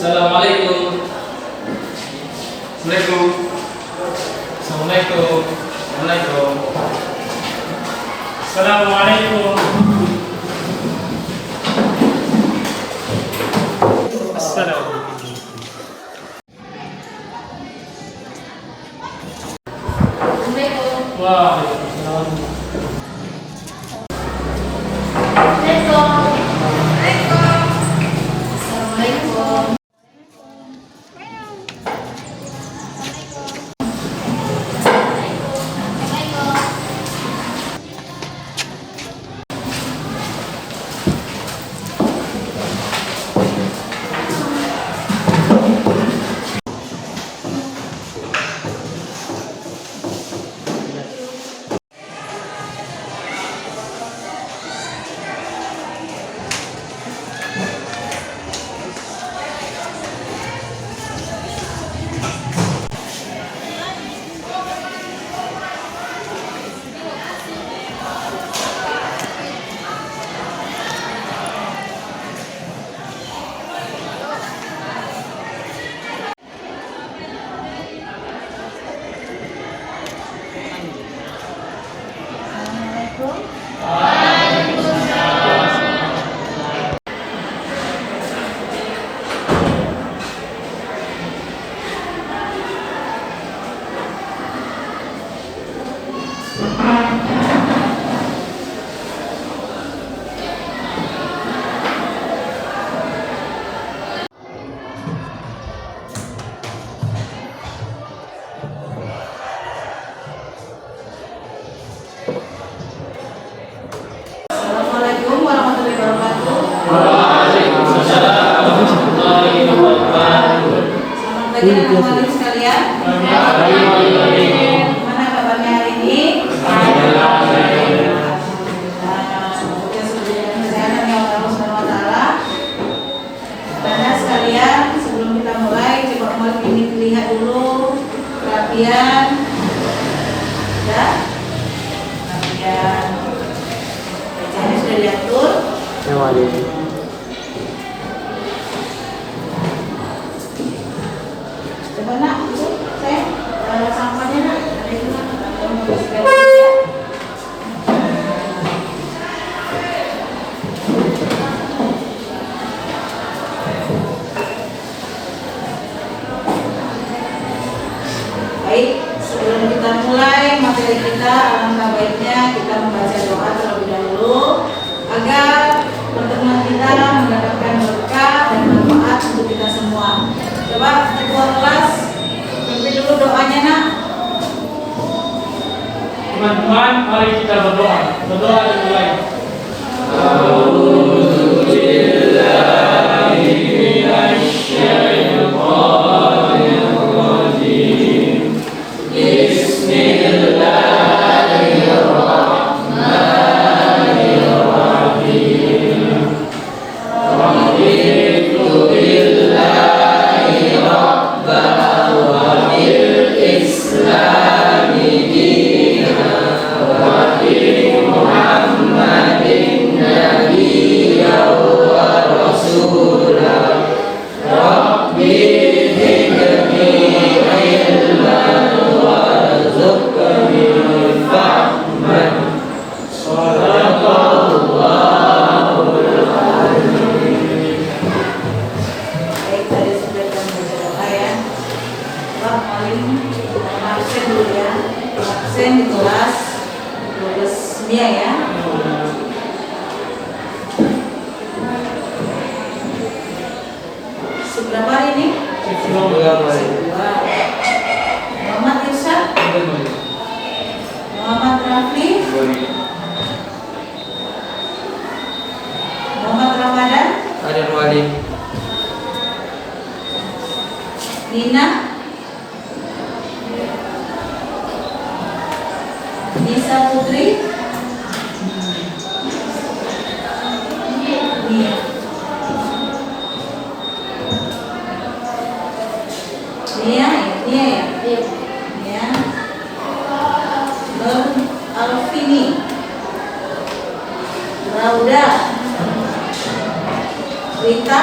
Assalamualaikum. Assalamualaikum. Assalamualaikum. Assalamualaikum. Assalamualaikum. Assalamualaikum. Waalaikumsalam. Assalamualaikum warahmatullahi wabarakatuh. Waalaikumsalam warahmatullahi wabarakatuh. Selamat pagi anak-anak sekalian. Gimana kabarnya hari ini? Alhamdulillah. Semoga sesuai dengan kesehatan yang Allah Subhanahu wa taala. Anak sekalian, sebelum kita mulai, coba kembali ini lihat dulu perhatian. Ya. Perhatian. Bacanya sudah diatur. Coba nak, itu saya sampahnya nak, ada itu nak, ada mau bersihkan ya. Baik, sebelum kita mulai materi kita, alangkah baiknya kita membaca doa terlebih dahulu agar pertemuan kita mendapatkan berkah dan manfaat untuk kita semua. Coba ketua kelas pimpin dulu doanya nak. Teman-teman, mari kita berdoa. Berdoa dimulai. Baik, tadi sudah kita membaca doa ya. Coba paling absen dulu ya. Absen di kelas 12 Mia ya. Seberapa hari ini? Seberapa. Muhammad Irsyad. Nisa Putri. Nia. Nia ya? Nia. Nur Alvini. Rauda. Rita.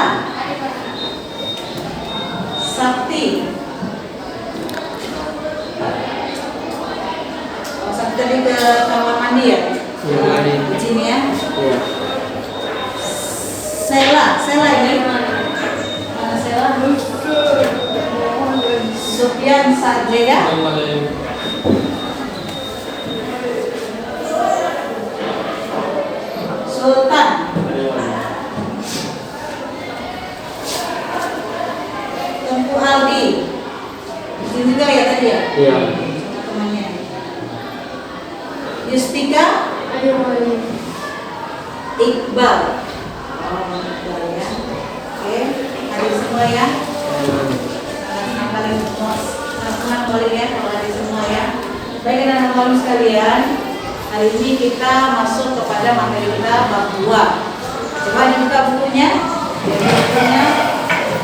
Sakti. Oh, Sakti tadi ke kamar mandi ya? Di sini ya? Iya. Sela ini. Mana Sela? Sufyan Sadria. Sultan. Tengku Aldi. Ini juga ya tadi ya? Iya. Temannya. Yustika. Iqbal. Oh, Iqbal ya. Oke, hadir semua ya. Senang kali ya kalau hadir semua ya. Baik anak-anak sekalian, hari ini kita masuk kepada materi kita bab 2. Coba dibuka bukunya.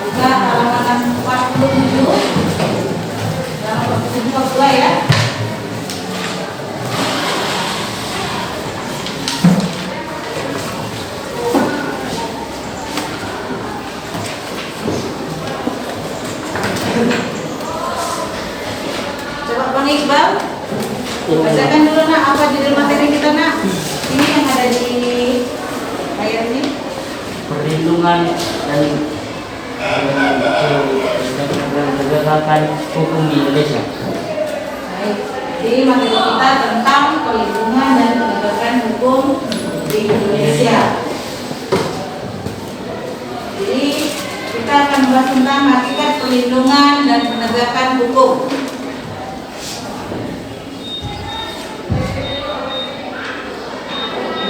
Buka halaman 47. Halaman 47 bab 2 ya. Coba Bang Iqbal, bacakan dulu nak apa judul materi kita nak. Ini yang ada di layar ini. Perlindungan dan penegakan hukum di Indonesia. Baik, jadi materi kita tentang perlindungan dan penegakan hukum di Indonesia. Jadi kita akan membahas tentang hakikat perlindungan dan penegakan hukum.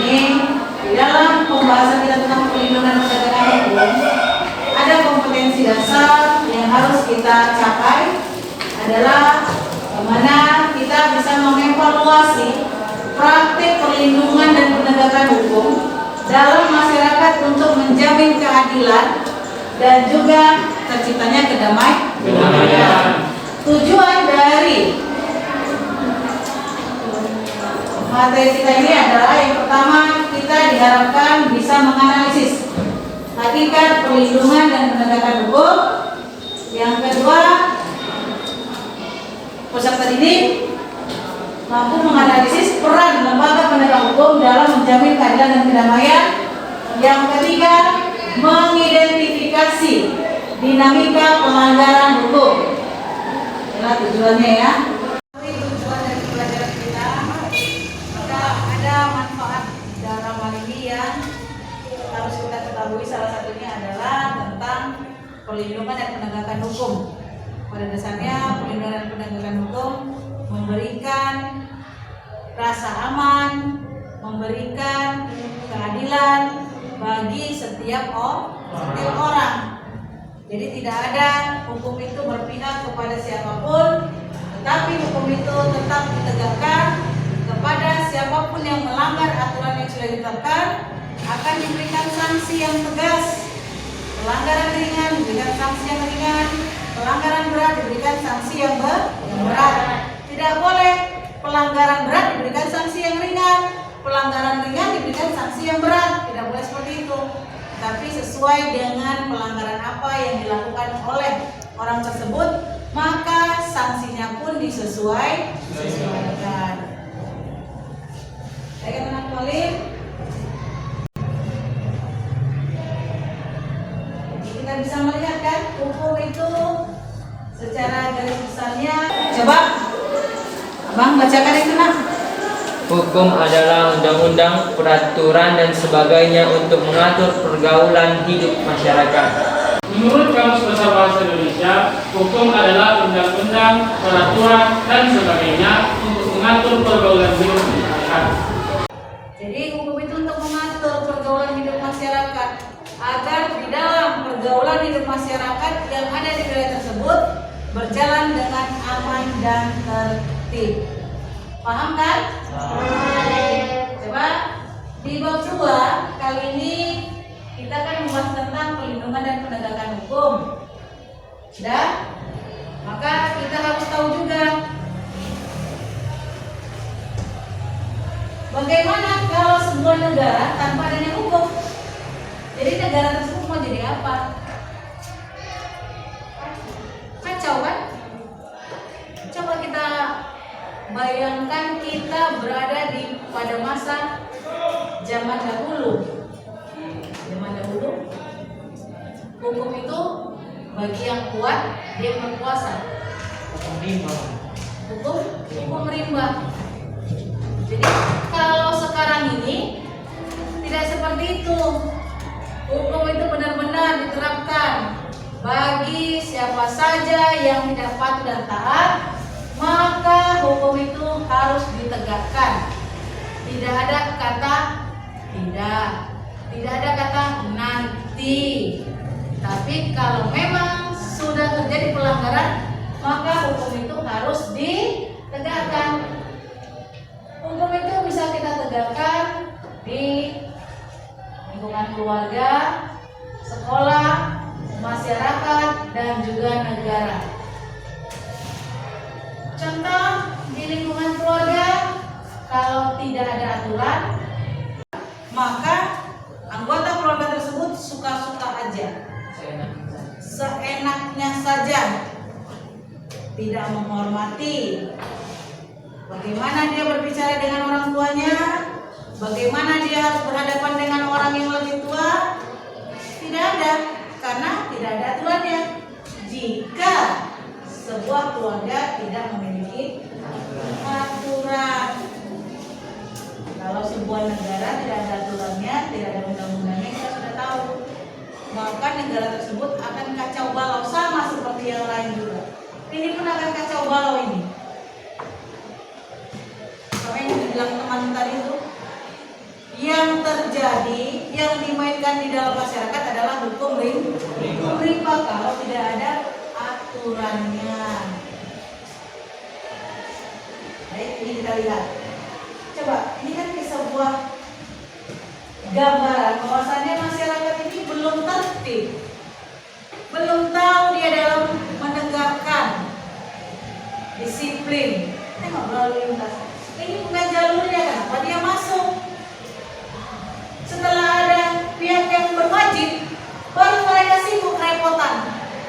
Ini di dalam pembahasan kita tentang perlindungan dan penegakan hukum ada kompetensi dasar yang harus kita capai adalah bagaimana kita bisa mengevaluasi praktik perlindungan dan penegakan hukum dalam masyarakat untuk menjamin keadilan dan juga terciptanya kedamaian. Tujuan dari materi kita ini adalah yang pertama, kita diharapkan bisa menganalisis hakikat perlindungan dan penegakan hukum. Yang kedua, peserta didik mampu menganalisis peran lembaga penegak hukum dalam menjamin keadilan dan kedamaian. Yang ketiga, mengidentifikasi dinamika pelanggaran hukum. Inilah tujuannya ya. Tujuan dari pelajaran kita, maka ada manfaat dalam hal ini yang harus kita ketahui. Salah satunya adalah tentang perlindungan dan penegakan hukum. Pada dasarnya perlindungan dan penegakan hukum memberikan rasa aman, memberikan keadilan bagi setiap orang. Jadi tidak ada hukum itu berpihak kepada siapapun, tetapi hukum itu tetap ditegakkan kepada siapapun yang melanggar aturan yang sudah ditetapkan, akan diberikan sanksi yang tegas. Pelanggaran ringan diberikan sanksi yang ringan, pelanggaran berat diberikan sanksi yang berat. Tidak boleh pelanggaran berat diberikan sanksi yang ringan, pelanggaran ringan diberikan sanksi yang berat. Tidak boleh seperti itu, tapi sesuai dengan pelanggaran apa yang dilakukan oleh orang tersebut, maka sanksinya pun disesuaikan. Baik teman-teman kalian, kita bisa melihat kan hukum itu secara garis besarnya. Coba Abang bacakan itu nak. Hukum adalah undang-undang, peraturan, dan sebagainya untuk mengatur pergaulan hidup masyarakat. Menurut Kamus Besar Bahasa Indonesia, hukum adalah undang-undang, peraturan, dan sebagainya untuk mengatur pergaulan hidup masyarakat. Jadi hukum itu untuk mengatur pergaulan hidup masyarakat agar di dalam pergaulan hidup masyarakat yang ada di wilayah tersebut berjalan dengan aman dan tertib. Paham kan? Coba di bab 2 kali ini kita akan membahas tentang perlindungan dan penegakan hukum. Dan maka kita harus tahu juga bagaimana kalau sebuah negara tanpa adanya hukum. Jadi negara tersebut mau jadi apa? Kacau kan? Coba kita bayangkan kita berada pada masa zaman dahulu. Zaman dahulu hukum itu bagi yang kuat dia berkuasa. Hukum rimba. Jadi kalau sekarang ini tidak seperti itu. Hukum itu benar-benar diterapkan bagi siapa saja yang tidak patuh dan taat, maka hukum itu harus ditegakkan. Tidak ada kata tidak, tidak ada kata nanti. Tapi kalau memang sudah terjadi pelanggaran, maka hukum itu harus ditegakkan. Hukum itu bisa kita tegakkan di lingkungan keluarga, sekolah, masyarakat, dan juga negara. Contoh di lingkungan keluarga, kalau tidak ada aturan, maka anggota keluarga tersebut suka-suka aja, seenaknya saja, tidak menghormati bagaimana dia berbicara dengan orang tuanya, bagaimana dia harus berhadapan dengan orang yang lebih tua. Tidak ada, karena tidak ada aturannya. Jika sebuah keluarga tidak memiliki aturan, kalau sebuah negara tidak ada aturannya, tidak ada undang-undangnya, kita sudah tahu, maka negara tersebut akan kacau balau, sama seperti yang lain juga. Ini pun akan kacau balau ini. Sama yang dibilang teman tadi itu, yang terjadi, yang dimainkan di dalam masyarakat adalah hukum rimba kalau tidak ada aturannya. Baik, ini kita lihat. Coba, ini kan sebuah gambaran bahwasannya masyarakat ini belum tertib, belum tahu dia dalam menegakkan disiplin. Tengok lalu lintas. Ini bukan jalurnya, kenapa dia masuk? Setelah ada pihak yang berwajib, baru mereka sibuk repotan.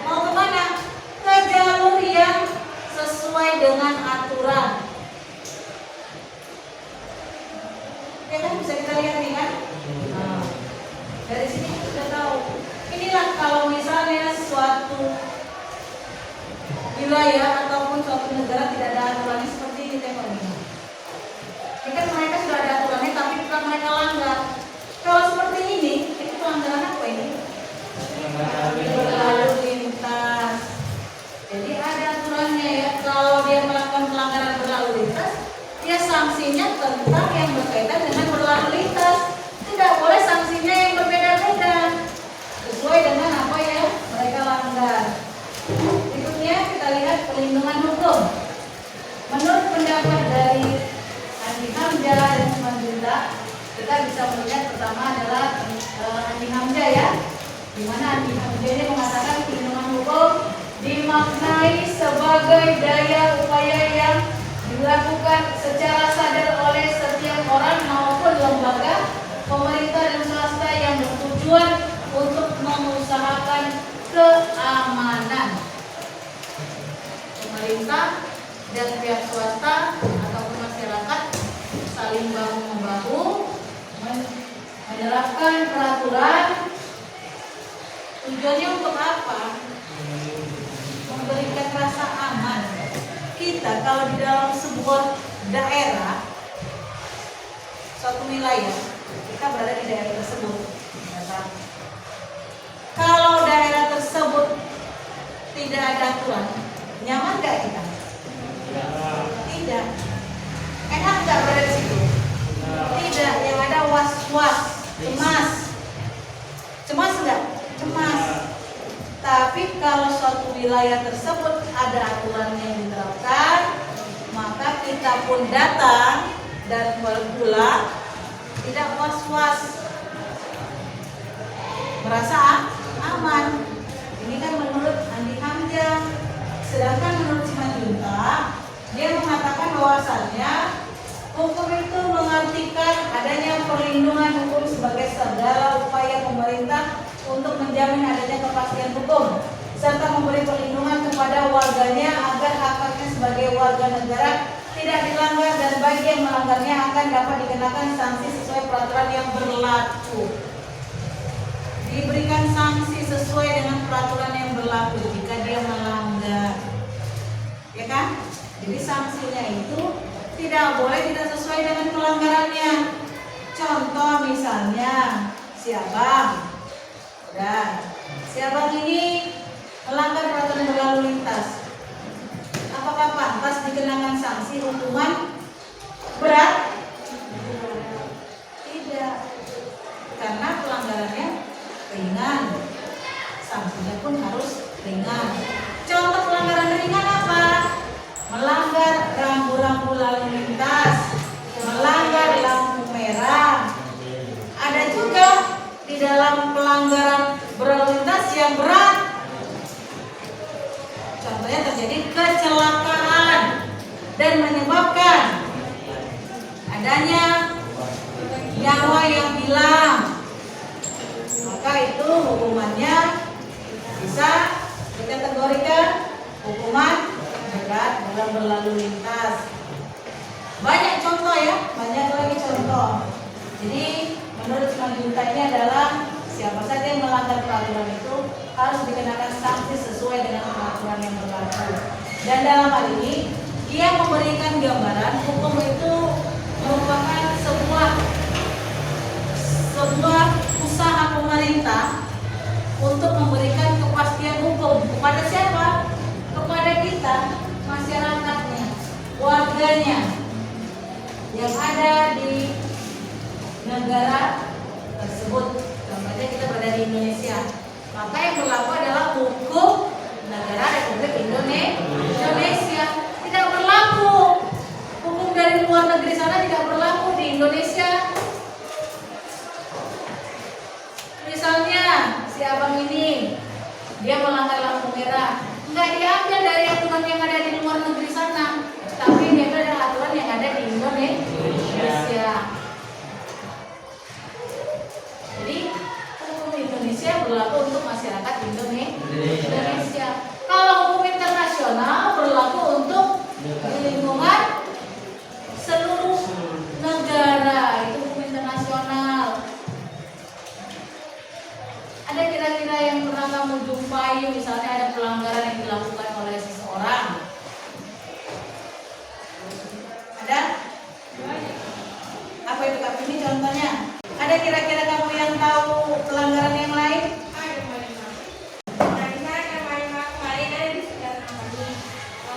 Mau kemana? Ke jalur yang sesuai dengan aturan. Ya kan, bisa kita lihat nih kan? Nah, dari sini kita sudah tahu. Inilah kalau misalnya suatu wilayah ataupun suatu negara tidak ada aturannya seperti ini, tengok ini. Ini kan mereka sudah ada aturannya, tapi tetap mereka langgar. Kalau seperti ini pelanggaran apa ini? Berlalu lintas. Jadi ada aturannya ya. Kalau dia melakukan pelanggaran berlalu lintas, dia sanksinya tentang yang berkaitan dengan berlalu lintas. Tidak boleh sanksinya yang berbeda-beda, sesuai dengan apa yang mereka langgar. Berikutnya kita lihat perlindungan hukum. Menurut pendapat dari Andi Hamzah dan Semanjunta, kita bisa melihat pertama adalah Andi Hamzah ya, di mana Andi Hamzah ini mengatakan perlindungan hukum dimaknai sebagai daya upaya yang dilakukan secara sadar oleh setiap orang maupun lembaga, pemerintah dan swasta yang bertujuan untuk mengusahakan keamanan. Pemerintah dan pihak swasta ataupun masyarakat saling bahu-membahu menerapkan peraturan. Tujuannya untuk apa? Memberikan rasa aman. Kita kalau di dalam sebuah daerah, suatu wilayah, kita berada di daerah tersebut. Kalau daerah tersebut tidak ada aturan, nyaman gak kita? Tidak. Enak gak berada di situ? Tidak. Yang ada was-was, cemas. Cemas enggak? Cemas. Tapi kalau suatu wilayah tersebut ada aturan yang diterapkan, maka kita pun datang dan pulang tidak was-was, merasa aman. Ini kan menurut Andi Hamzah. Sedangkan menurut Simanjuntak, dia mengatakan bahwasannya hukum itu mengartikan adanya perlindungan hukum sebagai segala upaya pemerintah untuk menjamin adanya kepastian hukum serta memberi perlindungan kepada warganya agar hak-haknya sebagai warga negara tidak dilanggar, dan bagi yang melanggarnya akan dapat dikenakan sanksi sesuai peraturan yang berlaku. Diberikan sanksi sesuai dengan peraturan yang berlaku jika dia melanggar, ya kan? Jadi sanksinya itu tidak boleh tidak sesuai dengan pelanggarannya. Contoh misalnya si abang, si abang ini melanggar peraturan berlalu lintas. Apakah pantas dikenakan sanksi hukuman berat? Tidak, karena pelanggarannya ringan, sanksinya pun harus ringan. Contoh pelanggaran ringan apa? Melanggar rambu-rambu lalu lintas, melanggar lampu merah. Ada juga di dalam pelanggaran berlalu lintas yang berat. Contohnya terjadi kecelakaan dan menyebabkan adanya nyawa yang hilang, maka itu hukumannya bisa dikategorikan hukuman berat dalam berlalu lintas. Banyak contoh ya, banyak lagi contoh. Jadi menurut Simanjuntak ini adalah siapa saja yang melanggar peraturan itu harus dikenakan sanksi sesuai dengan peraturan yang berlaku. Dan dalam hal ini dia memberikan gambaran hukum itu merupakan sebuah usaha pemerintah untuk memberikan kepastian hukum kepada siapa? Kepada kita, masyarakatnya, warganya yang ada di negara tersebut. Contohnya kita berada di Indonesia, maka yang berlaku adalah hukum negara Republik Indonesia. Tidak berlaku hukum dari luar negeri sana, tidak berlaku di Indonesia. Misalnya si abang ini dia melanggar lampu merah, nggak diambil dari aturan yang ada di luar negeri sana, tapi diambil dari aturan yang ada di Indonesia. Jadi hukum Indonesia berlaku untuk masyarakat Indonesia. Kalau hukum internasional berlaku untuk di lingkungan seluruh negara, itu hukum internasional. Ada kira-kira yang pernah kamu jumpai, misalnya ada pelanggaran yang dilakukan oleh seseorang? Ada? Apa itu Kak? Ini contohnya. Ada kira-kira kamu yang tahu pelanggaran yang lain?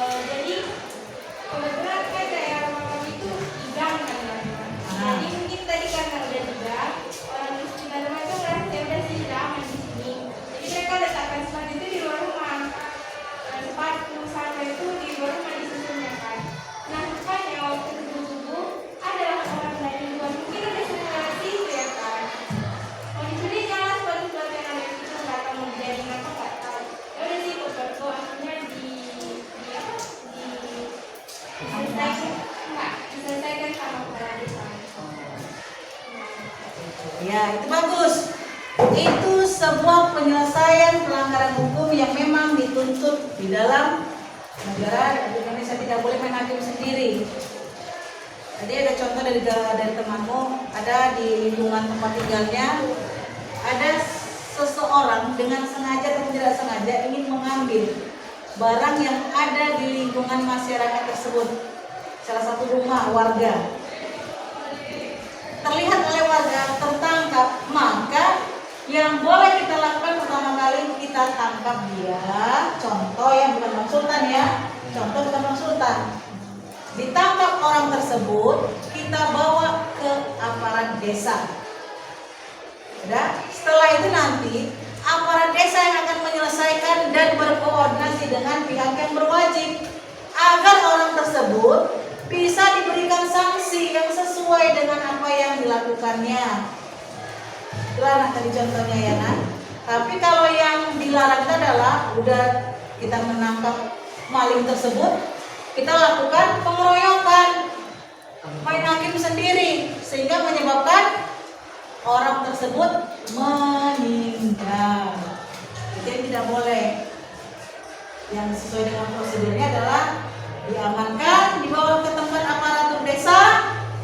Jadi kebetulan kan daerah rumah itu digang kan, jadi mungkin tadi karena udah digang, orang di sekitar rumah itu ngerasa ya udah sih sudah aman di sini. Jadi mereka letakkan sepatu itu di luar rumah, sepatu sandal itu di luar rumah disusunnya kan. Nah makanya waktu subuh ada orang dari luar mungkin udah sering lewat situ ya kan. Mau dicuri jangan sepatu-sepatu yang ada di situ, nggak tahu mau jadi apa nggak tahu. Ya udah sih foto akhirnya diselesaikan sama kepala desa. Ya, itu bagus. Itu sebuah penyelesaian pelanggaran hukum yang memang dituntut di dalam negara Republik Indonesia. Tidak boleh main hakim sendiri. Tadi ada contoh dari temanmu, ada di lingkungan tempat tinggalnya, ada seseorang dengan sengaja atau tidak sengaja ingin mengambil barang yang ada di lingkungan masyarakat tersebut, salah satu rumah warga. Terlihat oleh warga, tertangkap, maka yang boleh kita lakukan pertama kali kita tangkap dia. Contoh yang bukan Bang Sultan ya, contoh bukan Bang Sultan. Ditangkap orang tersebut, kita bawa ke aparat desa. Setelah itu nanti aparat desa yang akan menyelesaikan dan berkoordinasi dengan pihak yang berwajib agar orang tersebut bisa diberikan sanksi yang sesuai dengan apa yang dilakukannya. Itulah nah, tadi contohnya ya nah. Tapi kalau yang dilarang itu adalah udah kita menangkap maling tersebut, kita lakukan pengeroyokan, main hakim sendiri, sehingga menyebabkan orang tersebut meninggal. Jadi tidak boleh. Yang sesuai dengan prosedurnya adalah diamankan, dibawa ke tempat aparatur desa,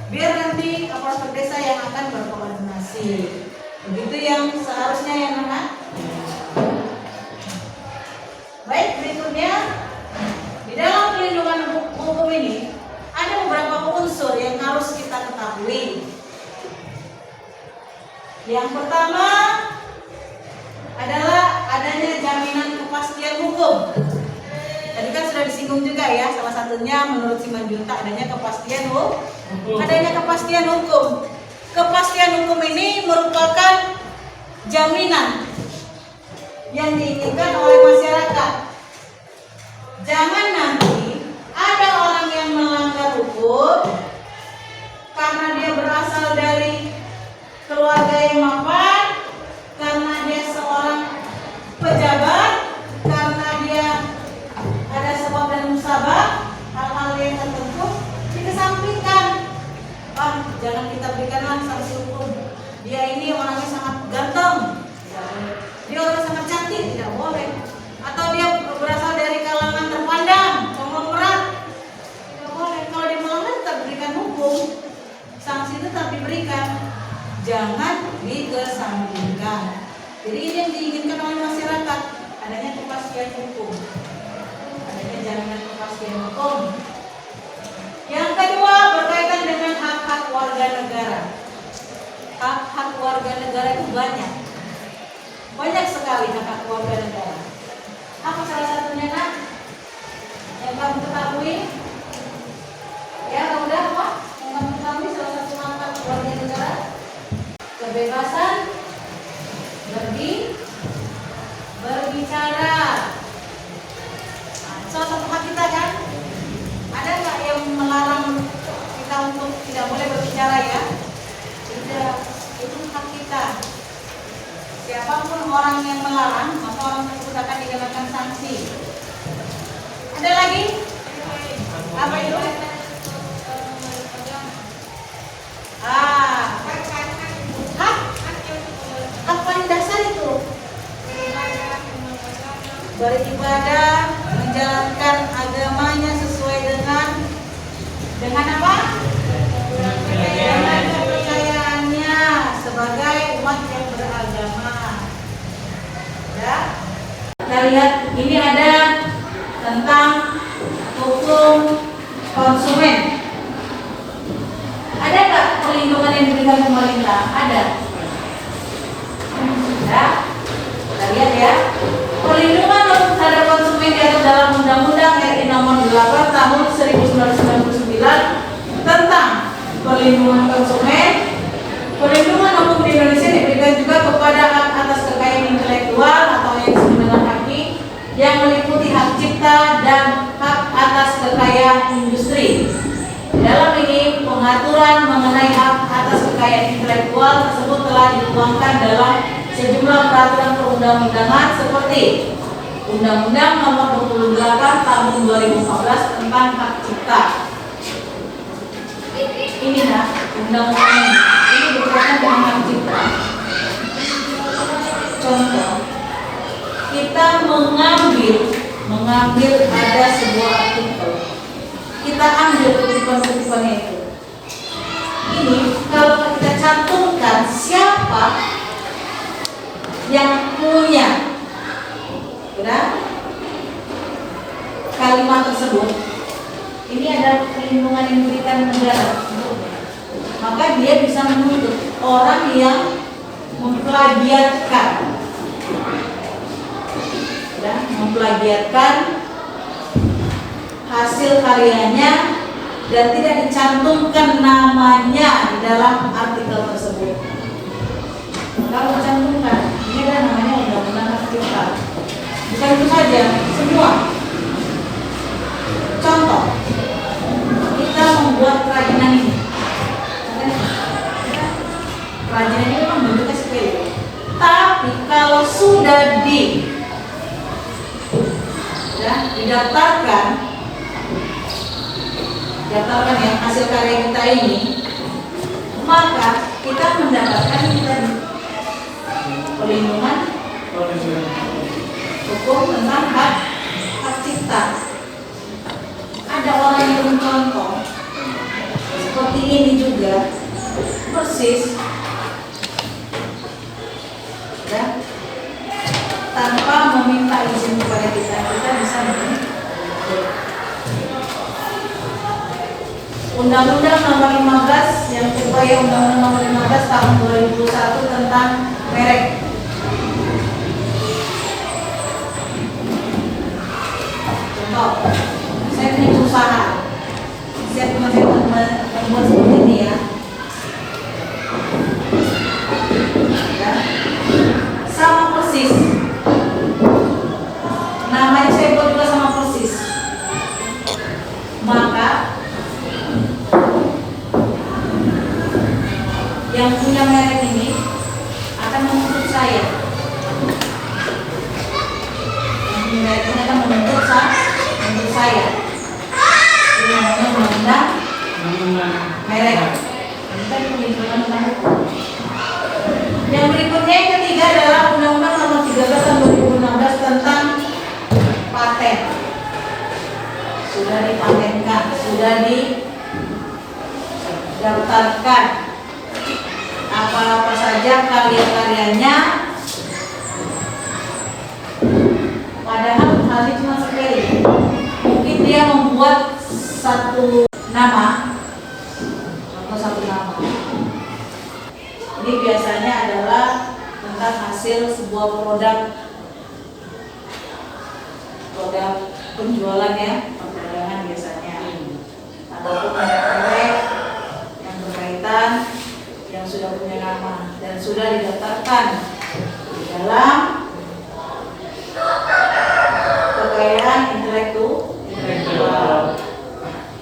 biar nanti aparatur desa yang akan berkoordinasi. Begitu yang seharusnya ya Nana. Baik, berikutnya di dalam pelindungan hukum ini ada beberapa unsur yang harus kita ketahui. Yang pertama adalah adanya jaminan kepastian hukum. Tadi kan sudah disinggung juga ya, salah satunya menurut Simanjuntak adanya kepastian hukum. Adanya kepastian hukum. Kepastian hukum ini merupakan jaminan yang diinginkan oleh masyarakat. Jangan nanti ada orang yang melanggar hukum karena dia berasal dari keluarga yang mapan, karena dia seorang pejabat, karena dia ada sebab dan musabab, hal-hal yang tertentu dikesampingkan. Jangan kita berikanlah sanksi hukum. Dia ini orangnya sangat ganteng, dia orang sangat cantik, tidak boleh. Atau dia berasal dari kalangan terpandang, konglomerat, tidak boleh. Kalau dia melanggar tetap berikan hukum, sanksi tetap diberikan, jangan dikesampingkan. Jadi ini yang diinginkan oleh masyarakat, adanya kepastian hukum, adanya jaminan kepastian hukum. Yang kedua berkaitan dengan hak-hak warga negara. Hak-hak warga negara itu banyak sekali hak-hak warga negara. Apa salah satunya nak? Yang kamu ketahui? Ya udah Pak, yang kamu ketahui salah satu hak warga negara? Kebebasan berbicara. Nah, salah satu hak kita kan? Ada nggak yang melarang kita untuk tidak boleh berbicara ya? Tidak, itu hak kita. Siapapun orang yang melarang, maka orang tersebut akan dikenakan sanksi. Ada lagi? Apa itu? Hak paling dasar itu beribadah, menjalankan agamanya sesuai dengan apa? Dengan kepercayaannya sebagai umat yang beragama. Ya. Kita lihat ini ada tentang hukum konsumen. Ada nggak perlindungan yang diberikan pemerintah? Ada. Ya. Kita lihat ya. Perlindungan terhadap konsumen diatur dalam Undang-Undang RI Nomor 8 Tahun 1999 tentang perlindungan konsumen. Perlindungan hukum di Indonesia diberikan juga kepada hak atas kekayaan intelektual atau yang disebut dengan HAKI yang meliputi hak cipta dan hak atas kekayaan industri. Dalam ini pengaturan mengenai hak atas kekayaan intelektual tersebut telah dituangkan dalam sejumlah peraturan perundang-undangan seperti Undang-Undang Nomor 28 Tahun 2014 tentang hak cipta. Ini nah, undang-undang ini berkaitan dengan hak cipta. Contoh, kita mengambil ada sebuah artikel, kita ambil kutipan-kutipannya itu. Ini kalau kita cantumkan siapa yang punya kalimat tersebut, ini ada perlindungan yang diberikan negara, maka dia bisa menuntut orang yang memplagiatkan hasil karyanya dan tidak dicantumkan namanya di dalam artikel tersebut. Kalau dicantumkan, ini ada namanya Undang-Undang Hak Cipta. Bukan itu saja, semua. Contoh, kita membuat karya kalau sudah didaftarkan ya hasil karya kita ini, maka kita mendapatkan perlindungan hukum tentang hak cipta. Ada orang yang mencontoh seperti ini juga persis, ya, tanpa meminta izin kepada kita bisa Undang-Undang Nomor 15 yang berubah Undang-Undang Nomor 15 tahun 2001 tentang merek. Contoh, saya punya usaha, saya membuat seperti ini ya. Sama persis, namanya saya buat juga sama persis. Maka yang punya merek ini akan menuntut saya. Yang punya merek ini akan menuntut saya. Ini namanya undang-undang merek. Ini kan perlindungan tentang hukum. Yang berikutnya yang ketiga adalah Undang-Undang Nomor 13 Tahun 2016 tentang paten. Sudah dipatenkan, sudah didaftarkan apa-apa saja karya-karyanya, padahal halnya cuma sekali. Mungkin dia membuat satu nama, contoh satu nama. Ini biasanya adalah tentang hasil sebuah produk penjualan ya, perdagangan biasanya, ataupun merek yang berkaitan yang sudah punya nama dan sudah didaftarkan di dalam kekayaan intelektual.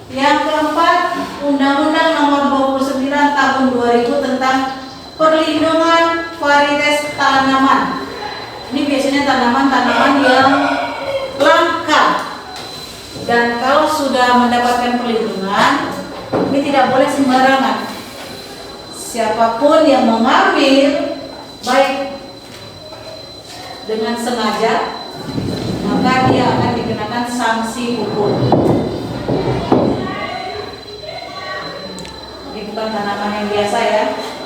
Yang keempat, Undang-Undang Nomor 29 Tahun 2000 tentang perlindungan varietas tanaman. Ini biasanya tanaman-tanaman yang langka, dan kalau sudah mendapatkan perlindungan, ini tidak boleh sembarangan. Siapapun yang mengambil baik dengan sengaja, maka dia akan dikenakan sanksi hukum. Ini bukan tanaman yang biasa ya,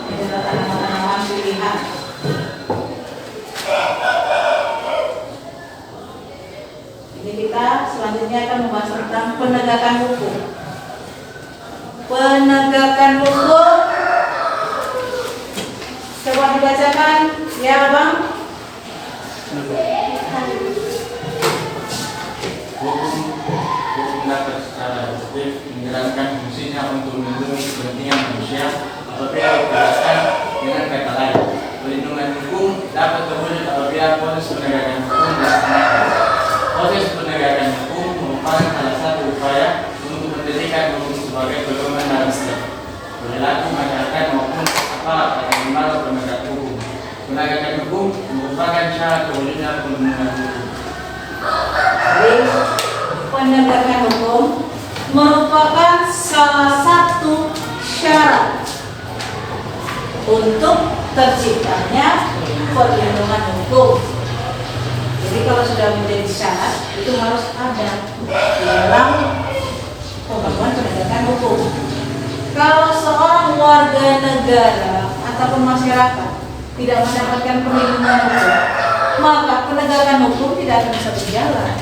ini adalah tanaman-tanaman pilihan. Ini kita selanjutnya akan membahas tentang penegakan hukum. Penegakan hukum, coba dibacakan ya Bang. Hukum dapat secara efektif menjalankan fungsinya untuk melindungi kepentingan manusia apabila diterapkan dengan kata lain. Perlindungan hukum dapat terwujud apabila proses penegakan hukum dilaksanakan. Proses penegakan hukum merupakan salah satu upaya untuk mendirikan hukum sebagai pedoman dalam setiap perilaku masyarakat maupun aparat atau lembaga penegak hukum. Penegakan hukum merupakan syarat terwujudnya perlindungan hukum. Jadi, penegakan hukum merupakan salah satu syarat untuk terciptanya perlindungan hukum. Jadi kalau sudah menjadi syarat, itu harus ada dalam pembangunan penegakan hukum. Kalau seorang warga negara ataupun masyarakat tidak mendapatkan perlindungan hukum, maka penegakan hukum tidak akan bisa berjalan.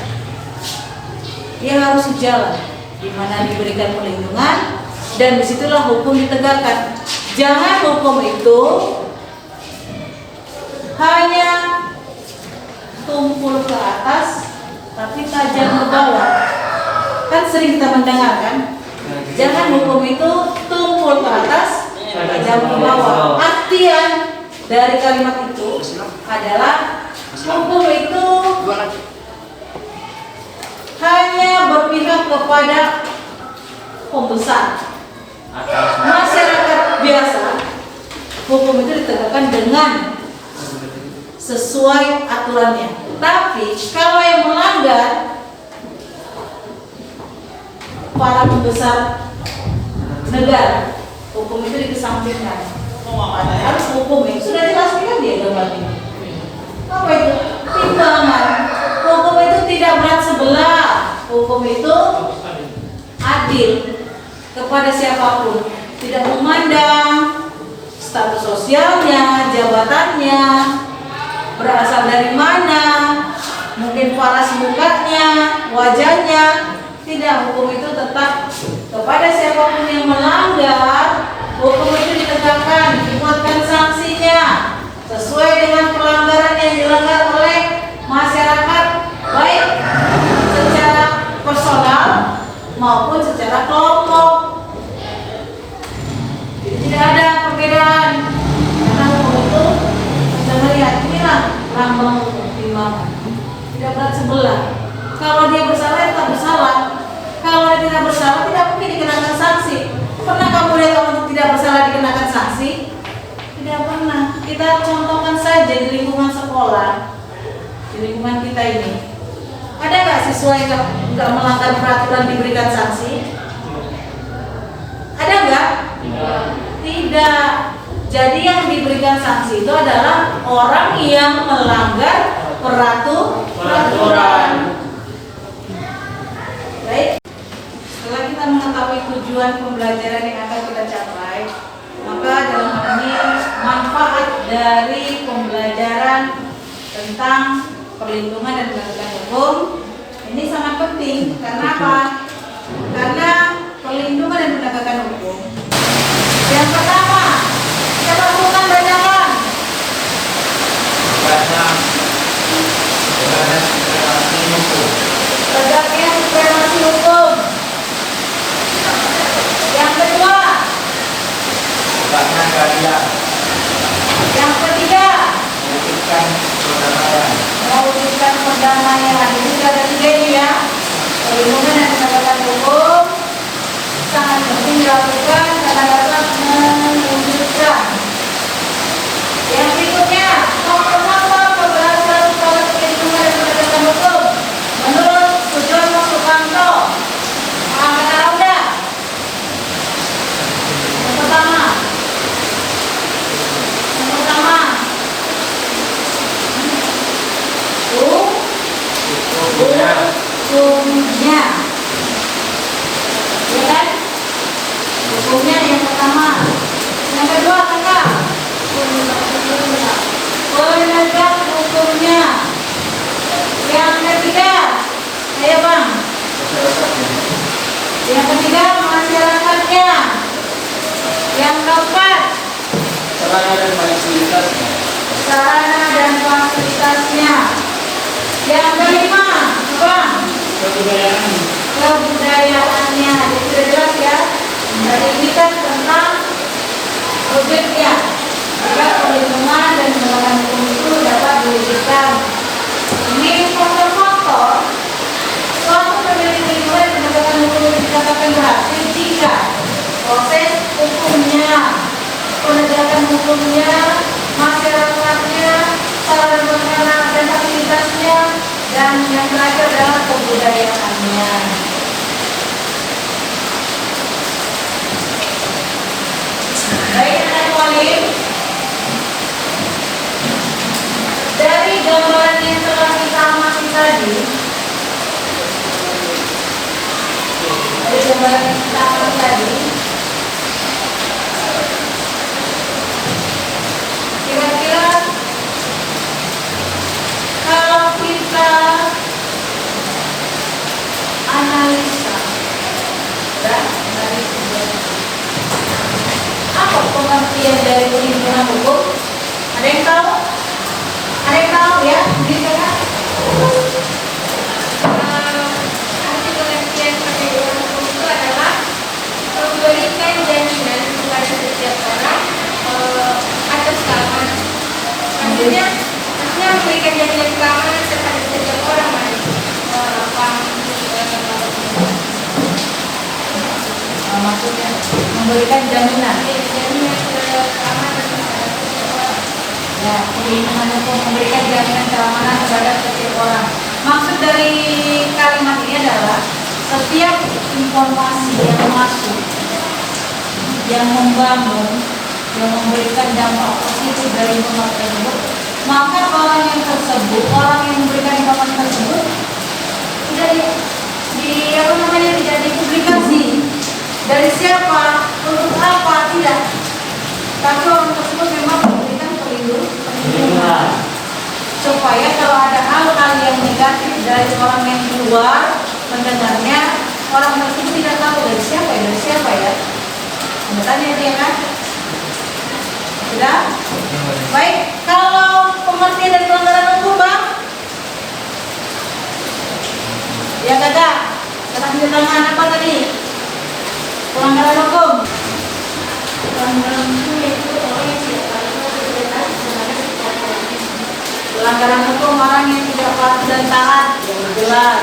Dia harus sejalan, di mana diberikan perlindungan dan disitulah hukum ditegakkan. Jangan hukum itu hanya tumpul ke atas tapi tajam ke bawah. Kan sering kita mendengar kan? Jangan hukum itu tumpul ke atas tajam ke bawah. Artian dari kalimat itu adalah hukum itu hanya berpihak kepada pembesar. Masyarakat biasa, hukum itu ditegakkan dengan sesuai aturannya. Tapi kalau yang melanggar, para pembesar negara, hukum itu dikesampingkan. Padahal hukum itu sudah jelas kan dia gambar ini. Apa itu? Timbangan. Hukum itu tidak berat sebelah. Hukum itu adil kepada siapapun, tidak memandang status sosialnya, jabatannya, berasal dari mana, mungkin paras mukanya, wajahnya. Tidak, hukum itu tetap kepada siapapun yang melanggar. Hukum itu ditegakkan, dibuatkan sanksinya sesuai dengan pelanggaran yang dilanggar oleh masyarakat, baik secara personal maupun secara kelompok. Jadi tidak ada perbedaan, karena hukum itu kita melihat inilah lambang hukum, timbangan, tidak berat sebelah. Kalau dia bersalah tetap bersalah, kalau dia tidak bersalah tidak mungkin dikenakan sanksi. Pernah kamu lihat orang tidak bersalah dikenakan sanksi? Tidak pernah. Kita contohkan saja di lingkungan sekolah, di lingkungan kita ini. Ada nggak siswa yang nggak melanggar peraturan diberikan sanksi? Ada nggak? Tidak. Jadi yang diberikan sanksi itu adalah orang yang melanggar peraturan. Baik. Setelah kita mengetahui tujuan pembelajaran yang akan kita capai, maka dalam hal ini manfaat dari pembelajaran tentang perlindungan dan penegakan hukum ini sangat penting. Karena apa? Karena perlindungan dan penegakan hukum. Yang pertama, kita lakukan bacakan. Tegaknya supremasi hukum. Yang kedua, yang ketiga, mewujudkan perdamaian. Ini sudah ada 3 ini ya. Perlindungan dan penegakan hukum sangat penting dilakukan karena dapat mewujudkan. Yang berikutnya, mengapa pembahasan soal perlindungan dan penegakan hukum menurut Sujono Sukanto? Tahu enggak? Yang pertama, hukumnya, ya kan? Hukumnya yang pertama. Yang kedua, kakak, penegak hukumnya. Yang ketiga, ayo bang. Yang ketiga, masyarakatnya. Yang keempat, sarana dan fasilitasnya. Yang kelima, bang, kebudayaannya. Jadi sudah jelas ya. Dari kita tentang objeknya. Jika perlindungan dan penegakan hukum itu dapat diwujudkan. Ini faktor-faktor suatu pemilik perlindungan dan penegakan hukum itu dikatakan berhasil jika proses hukumnya, penegakan hukumnya, masyarakatnya, sarana dan fasilitasnya, dan yang terakhir adalah kebudayaannya. Baik, anak walim, dari gambaran yang telah kita amati tadi, kira-kira kalau kita analisa, apa pengertian dari perlindungan hukum? Ada yang tahu? Ada yang tahu ya? Bisa kan? Arti pengertian perlindungan hukum itu adalah memberikan jaminan kepada setiap orang atas keamanan. Maksudnya memberikan jaminan keamanan kepada setiap orang, maksudnya memberikan jaminan. Jaminan keamanan kepada setiap orang. Ya, perlindungan hukum memberikan jaminan keamanan terhadap setiap orang. Maksud dari kalimat ini adalah setiap informasi yang masuk, yang membangun, yang memberikan dampak positif dari informasi tersebut, maka orang yang tersebut, orang yang memberikan informasi tersebut tidak tidak dipublikasi. Dari siapa, untuk apa, tidak. Tapi orang tersebut memang memberikan perlindungan supaya kalau ada hal-hal yang negatif dari orang yang di luar mendengarnya, orang tersebut tidak tahu dari siapa ya. Anda tanya dia kan? Sudah? Baik, kalau pengertian dari pelanggaran hukum, Bang? Ya kakak, kata tangan apa tadi? Pelanggaran hukum. Pelanggaran hukum itu orang yang tidak patuh dan Pelanggaran hukum orang yang tidak patuh dan taat, yang jelas.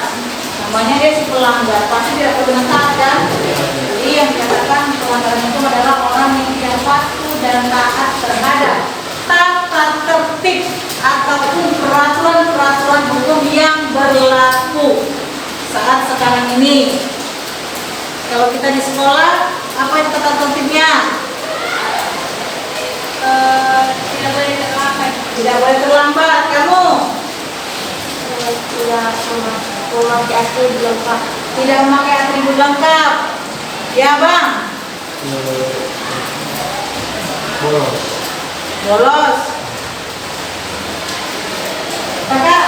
Namanya dia si pelanggar, pasti tidak benar taat kan? Jadi yang dikatakan pelanggaran hukum adalah orang yang tidak patuh dan taat terhadap tata tertib ataupun peraturan-peraturan hukum yang berlaku saat sekarang ini. Kalau kita di sekolah, apa itu tata tertibnya? tidak boleh terlambat. Tidak boleh terlambat. Kamu Tidak memakai atribut lengkap. tidak memakai atribut lengkap. Ya bang, bolos. Kakak,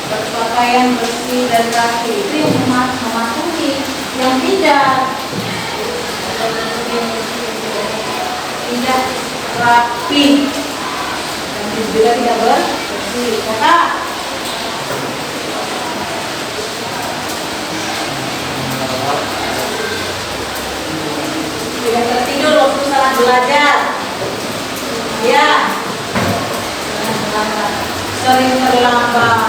berpakaian bersih dan rapi. Itu yang mematuhi. Yang tidak rapi dan juga tidak bersih. Kakak, tidak tertidur waktu saat belajar. Ya, sering terlambat.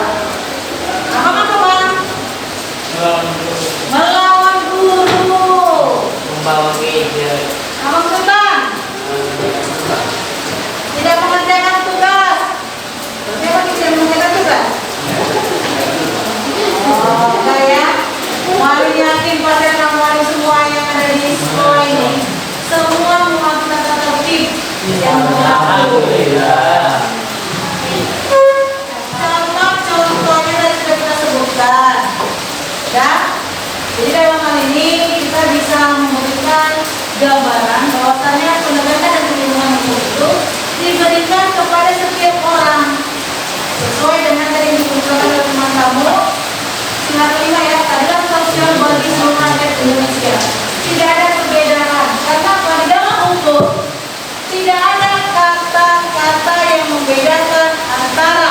Apa bang? Melawan guru. Membawa gadget. Apa maksudnya? Tidak mengerjakan tugas. Siapa tidak mengerjakan tugas? Oh, enggak ya? Mari yakin pada kamu semua yang ada di sekolah ini, semua mematuhi tata tertib yang berlaku. Contohnya tadi sudah kita sebutkan, ya. Jadi dalam hal ini kita bisa memberikan gambaran bahwasannya penegakan dan perlindungan hukum itu diberikan kepada setiap orang sesuai dengan tadi yang disebutkan oleh teman kamu. Sila kelima ya, keadilan sosial bagi seluruh rakyat Indonesia. Tidak ada perbedaan karena di dalam hukum tidak ada kata-kata yang membedakan antara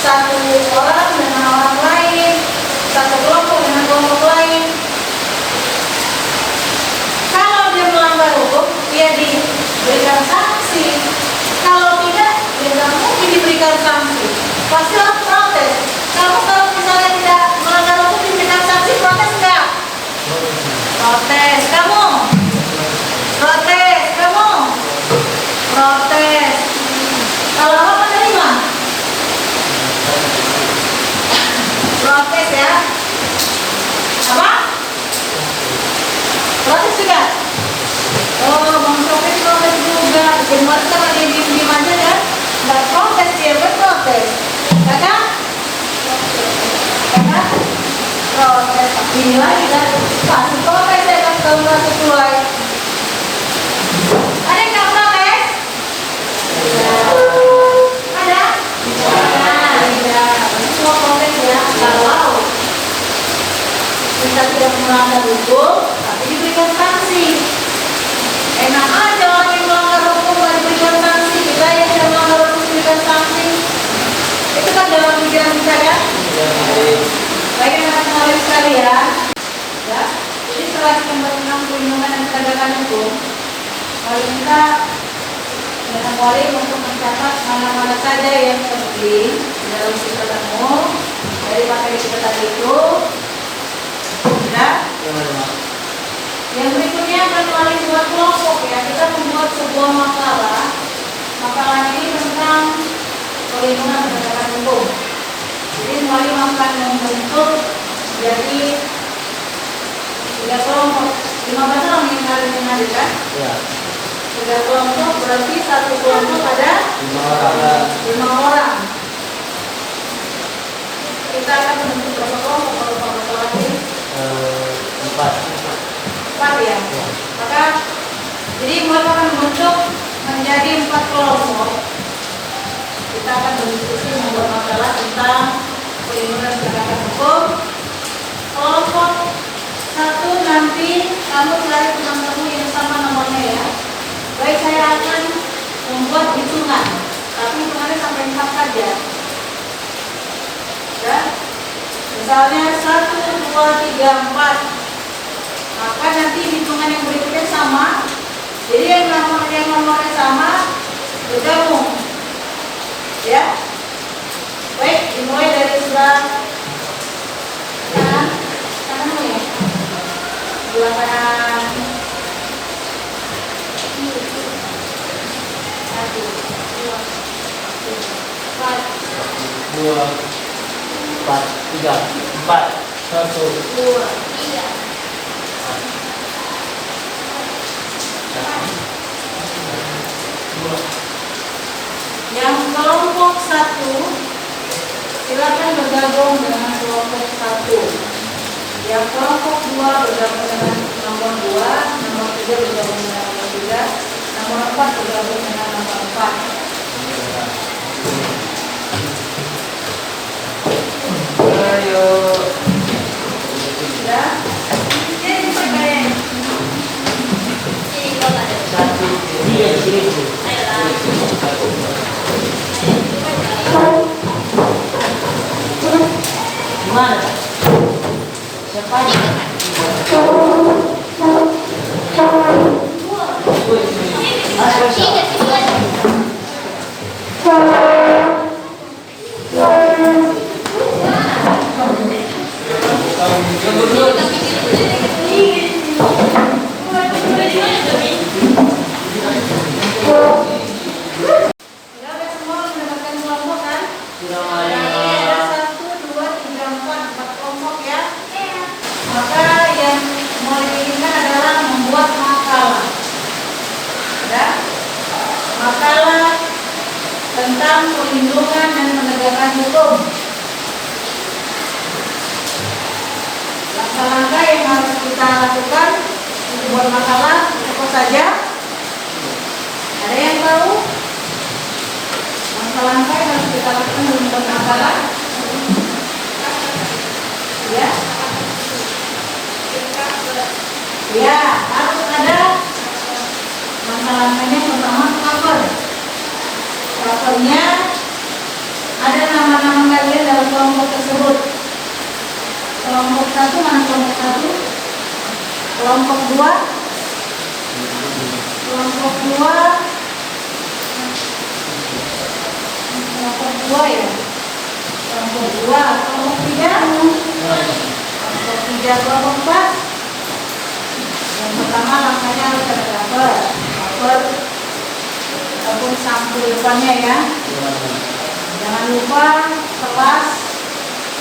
satu orang dengan orang lain, satu kelompok dengan kelompok lain. Kalau dia melanggar hukum, dia diberikan sanksi. Kalau tidak, dia tidak mungkin diberikan sanksi. Pasti harus protes. Kamu kalau misalnya tidak melanggar hukum diberikan sanksi, protes enggak? Protes. Kamu? Protes. Kamu? Protes. Kalau apa terima? Protes ya. Apa? Protes juga. Oh, Bang Sofis protes juga. Jadi kalau dia diem aja ya, nggak protes dia berprotes. Kakak? Kakak? Protes. Ini lagi kan? Pasti protes ya kan kalau nggak sesuai. Ada yang nggak protes? Ada? Ada. Semua protes ya. Kalau kita tidak melanggar hukum, tapi diberikan sanksi. Enak aja orang yang melanggar hukum nggak diberikan sanksi. Kita yang tidak melanggar hukum diberikan sanksi. Itu kan dalam pikiran kita ya. Baik anak-anak sekalian. Ya. Jadi setelah kita tentang perlindungan dan penegakan hukum, mari kita dengan wali untuk mencatat mana-mana saja yang penting dalam sistemmu dari materi kita tadi itu. Ya. Yang berikutnya akan melalui sebuah kelompok ya. Kita membuat sebuah makalah. Makalah ini tentang perlindungan penegakan hukum. Jadi melalui akan membentuk jadi 3 kelompok. 15 orang yang kali ini kan? Ya. 3 kelompok berarti satu kelompok ada 5 orang. Kita akan membentuk berapa kelompok kalau masalah ini? 4 ya. Maka jadi mereka akan membentuk menjadi 4 kelompok. Kita akan berdiskusi membuat makalah tentang perlindungan penegakan hukum. Kelompok 1 nanti kamu cari teman-teman yang sama nomornya ya. Baik, saya akan membuat hitungan, tapi hitungannya sampai 4 saja. Ya. Misalnya 1, 2, 3, 4. Maka nanti hitungan yang berikutnya sama. Jadi yang nomornya sama bergabung. Ya. Baik, dimulai dari sebelah kanan. Kananmu ya. Sebelah kanan. 1, 2, 3, 2, 4, 3, 4, 1. 2, 3. Yang kelompok 1 silakan bergabung dengan kelompok 1. Yang kelompok 2 bergabung dengan nomor 2, nomor 3 bergabung dengan nomor 3, nomor 4 bergabung dengan nomor 4. Ayo. Ya. Jadi sampai Sini kau ada. 1. Iya, di sini. Ayolah. Gimana? Siapa aja? Tiga, tiga. sudah ada semua mendapatkan kelompok kan? Ini ada 1, 2, 3, 4 kelompok ya. Maka yang mau diinginkan adalah membuat makalah. Ya. Makalah tentang perlindungan dan penegakan hukum. Langkah-langkah yang harus kita lakukan untuk buat makalah apa saja? Ada yang tahu? Langkah-langkah yang harus kita lakukan untuk membuat makalah? Ya. Ya, harus ada langkah-langkahnya. Pertama, cover. Covernya ada nama-nama kalian dalam kelompok tersebut. Kelompok 1 mana kelompok 1? Kelompok 2? Kelompok 2? Kelompok 2 ya? Kelompok 2, kelompok 3? Kelompok 3, kelompok 4? Yang pertama langkahnya harus ada cover. Cover ataupun sampul depannya ya. Jangan lupa kelas,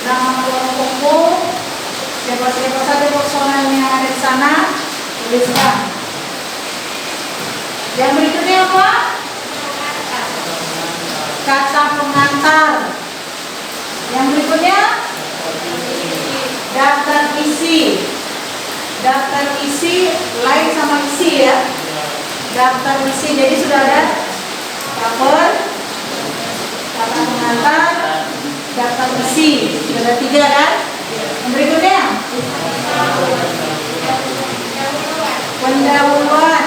nama kelompokmu, siapa-siapa saja personel yang ada di sana, tuliskan. Yang berikutnya apa? Kata pengantar. Yang berikutnya daftar isi. Daftar isi lain sama isi ya. Daftar isi, jadi sudah ada cover, kata pengantar, daftar isi. Sudah ada 3 kan? Yang berikutnya pendahuluan.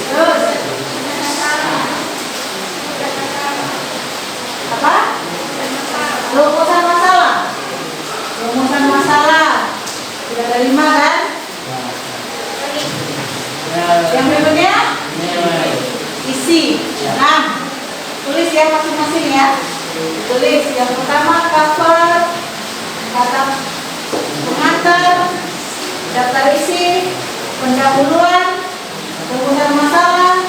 Terus apa? Rumusan masalah. Rumusan masalah. Sudah ada 5 kan? Yang berikutnya isi. Nah, tulis ya masing-masing ya. Tulis yang pertama cover, kata pengantar, daftar isi, pendahuluan, rumusan masalah.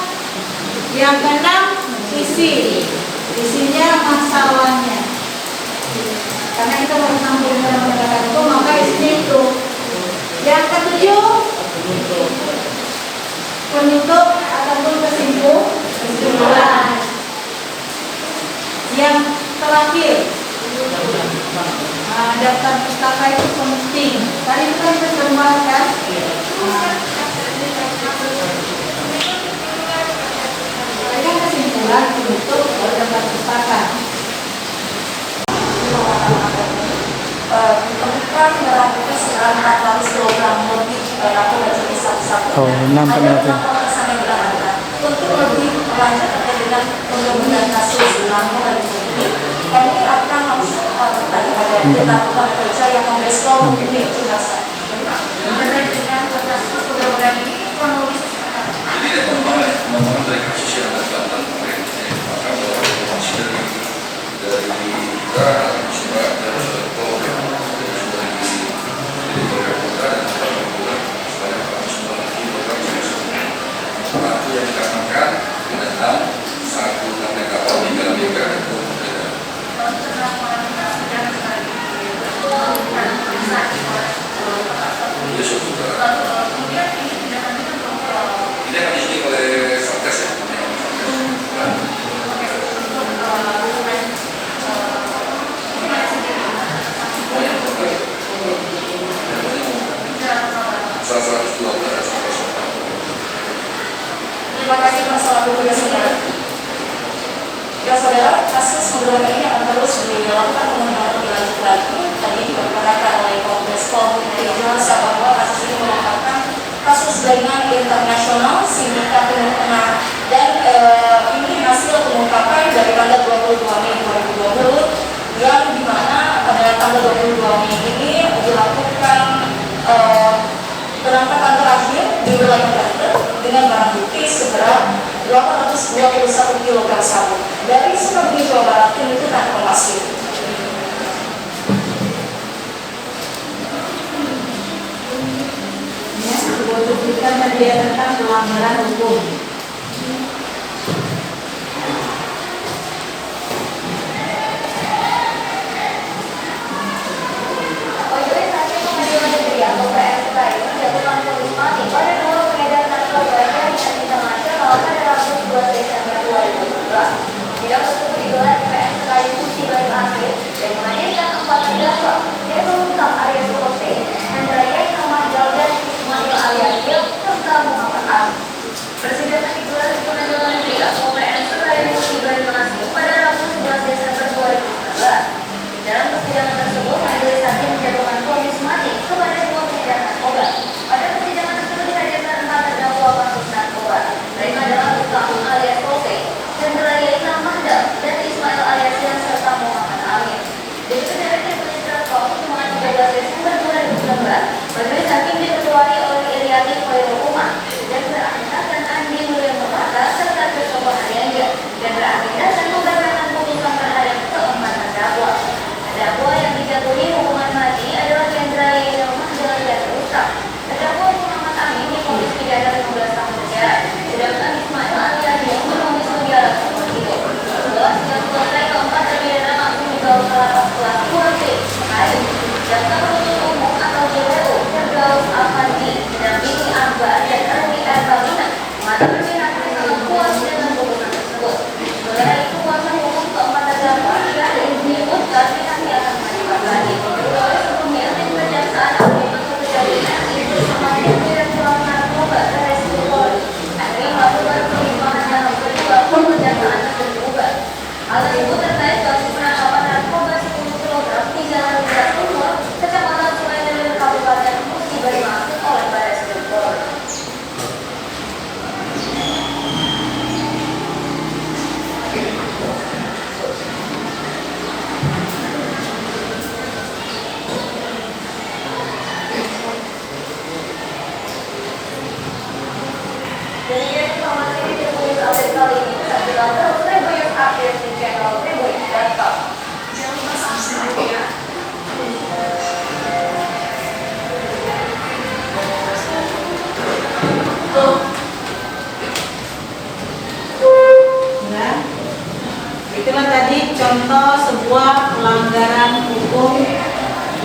Yang keenam, isinya masalahnya. Karena kita mau mengambil dalam penegakan hukum, maka isinya itu. Yang ketujuh, penutup ataupun kesimpulan. Yang terakhir, daftar pustaka itu penting. Tadi itu kan kita kan? Mereka kesimpulan, penutup, baru daftar pustaka. Ditemukan barang bukti sekitar 400 kg lebih narkoba jenis sabu-sabu. nampak nanti. Untuk lebih lanjut terkait dengan pengembangan kasus narkoba ini, kami akan langsung bertanya pada Narkoba Kerja yang Kombespol Unit Jenazah. Terkait dengan kasus pengembangan ini, kronologis memang dari kasus yang datang kemarin maka masih dari kita sudah dari Polri dari Polda dan Polda supaya semua program satu yang dikarenakan datang satu namanya kapal 3 mega itu tidak akan diikuti oleh Satgas ya. Terima kasih masalah bukunya saudara. Ya saudara, kasus pembunuhan ini akan terus dilakukan pengembangan lebih lanjut lagi. Tadi diperkarakan oleh Kombespol Jenazah bahwa kasus ini merupakan kasus jaringan internasional sindikat penyelundupan dan ini hasil pengungkapan dari tanggal 22 Mei 2020 yang dimana pada tanggal 22 Mei ini dilakukan penangkapan terakhir di wilayah Banten dengan barang bukti seberat 821 kg sabu dari Sukabumi, Jawa Barat. Tim Liputan Kompas TV. Sebuah cuplikan media tentang pelanggaran hukum. Majelis Hakim Pengadilan Negeri atau PMK ini menjatuhkan vonis mati pada 2 pengedar narkoba jaringan internasional pada Rabu 2 Desember 2012. Sidang tersebut digelar di PMK Musi Bayu Akhir dan menghadirkan 4 terdakwa, yaitu Lukam Arya Sukote, Hendra Yai Ahmad dan Ismail alias Gil serta Muhammad Ali. Persidangan digelar di Pengadilan Negeri atau PMK Musi Bayu Akhir pada Rabu 11 Desember 2019. Dalam persidangan tersebut, majelis hakim menjatuhkan vonis mati kepada 2 pengedar narkoba. Pada persidangan tersebut dihadirkan 4 terdakwa kasus narkoba. Mereka adalah Lukam alias Sukote, Hendra Yai Ahmad dan Ismail alias Gil serta Muhammad Ali. Dari Direktur Penyidikan Perkembangan 13 Desember 2019, majelis hakim diketuai oleh Iriati Khairul Umar dan berakhir dan Andi Mulya Murata serta Christopher Arianda dan berakhir dan membacakan putusan terhadap keempat terdakwa. Terdakwa yang dijatuhi hukuman mati adalah Hendra Yai Ahmad dan Rustam. Terdakwa Muhammad Amin divonis pidana 15 tahun penjara, sedangkan Ismail alias Gil divonis penjara seumur hidup. Setelah sidang selesai, keempat terpidana langsung dibawa ke lapas kelas 2C Mekayu. Jaksa penuntut umum atau JPU Firdaus Alfandi mendampingi Akbar dan Erwin Erbalina mana berpihak sangat puas dengan putusan tersebut. Setelah itu kuasa hukum keempat terdakwa tidak menyebutkan pihaknya akan mengajukan banding. Oleh sebelumnya, tim kejaksaan akan membentuk kejadian itu bersama tim direkturat narkoba Barreskrim Polri akhirnya melakukan pertimbangan dalam kedua pengejaksaan tersebut diubah. Hal tersebut terkait kasus penangkapan narkoba 10 kg di Jalan Raya Timur, Kecamatan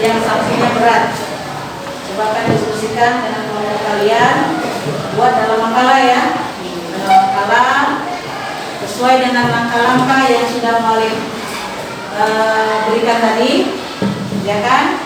yang sanksinya berat. Coba kan diskusikan dengan kelompok kalian, buat dalam makalah ya, dalam makalah sesuai dengan langkah-langkah yang sudah Malik berikan tadi, ya kan?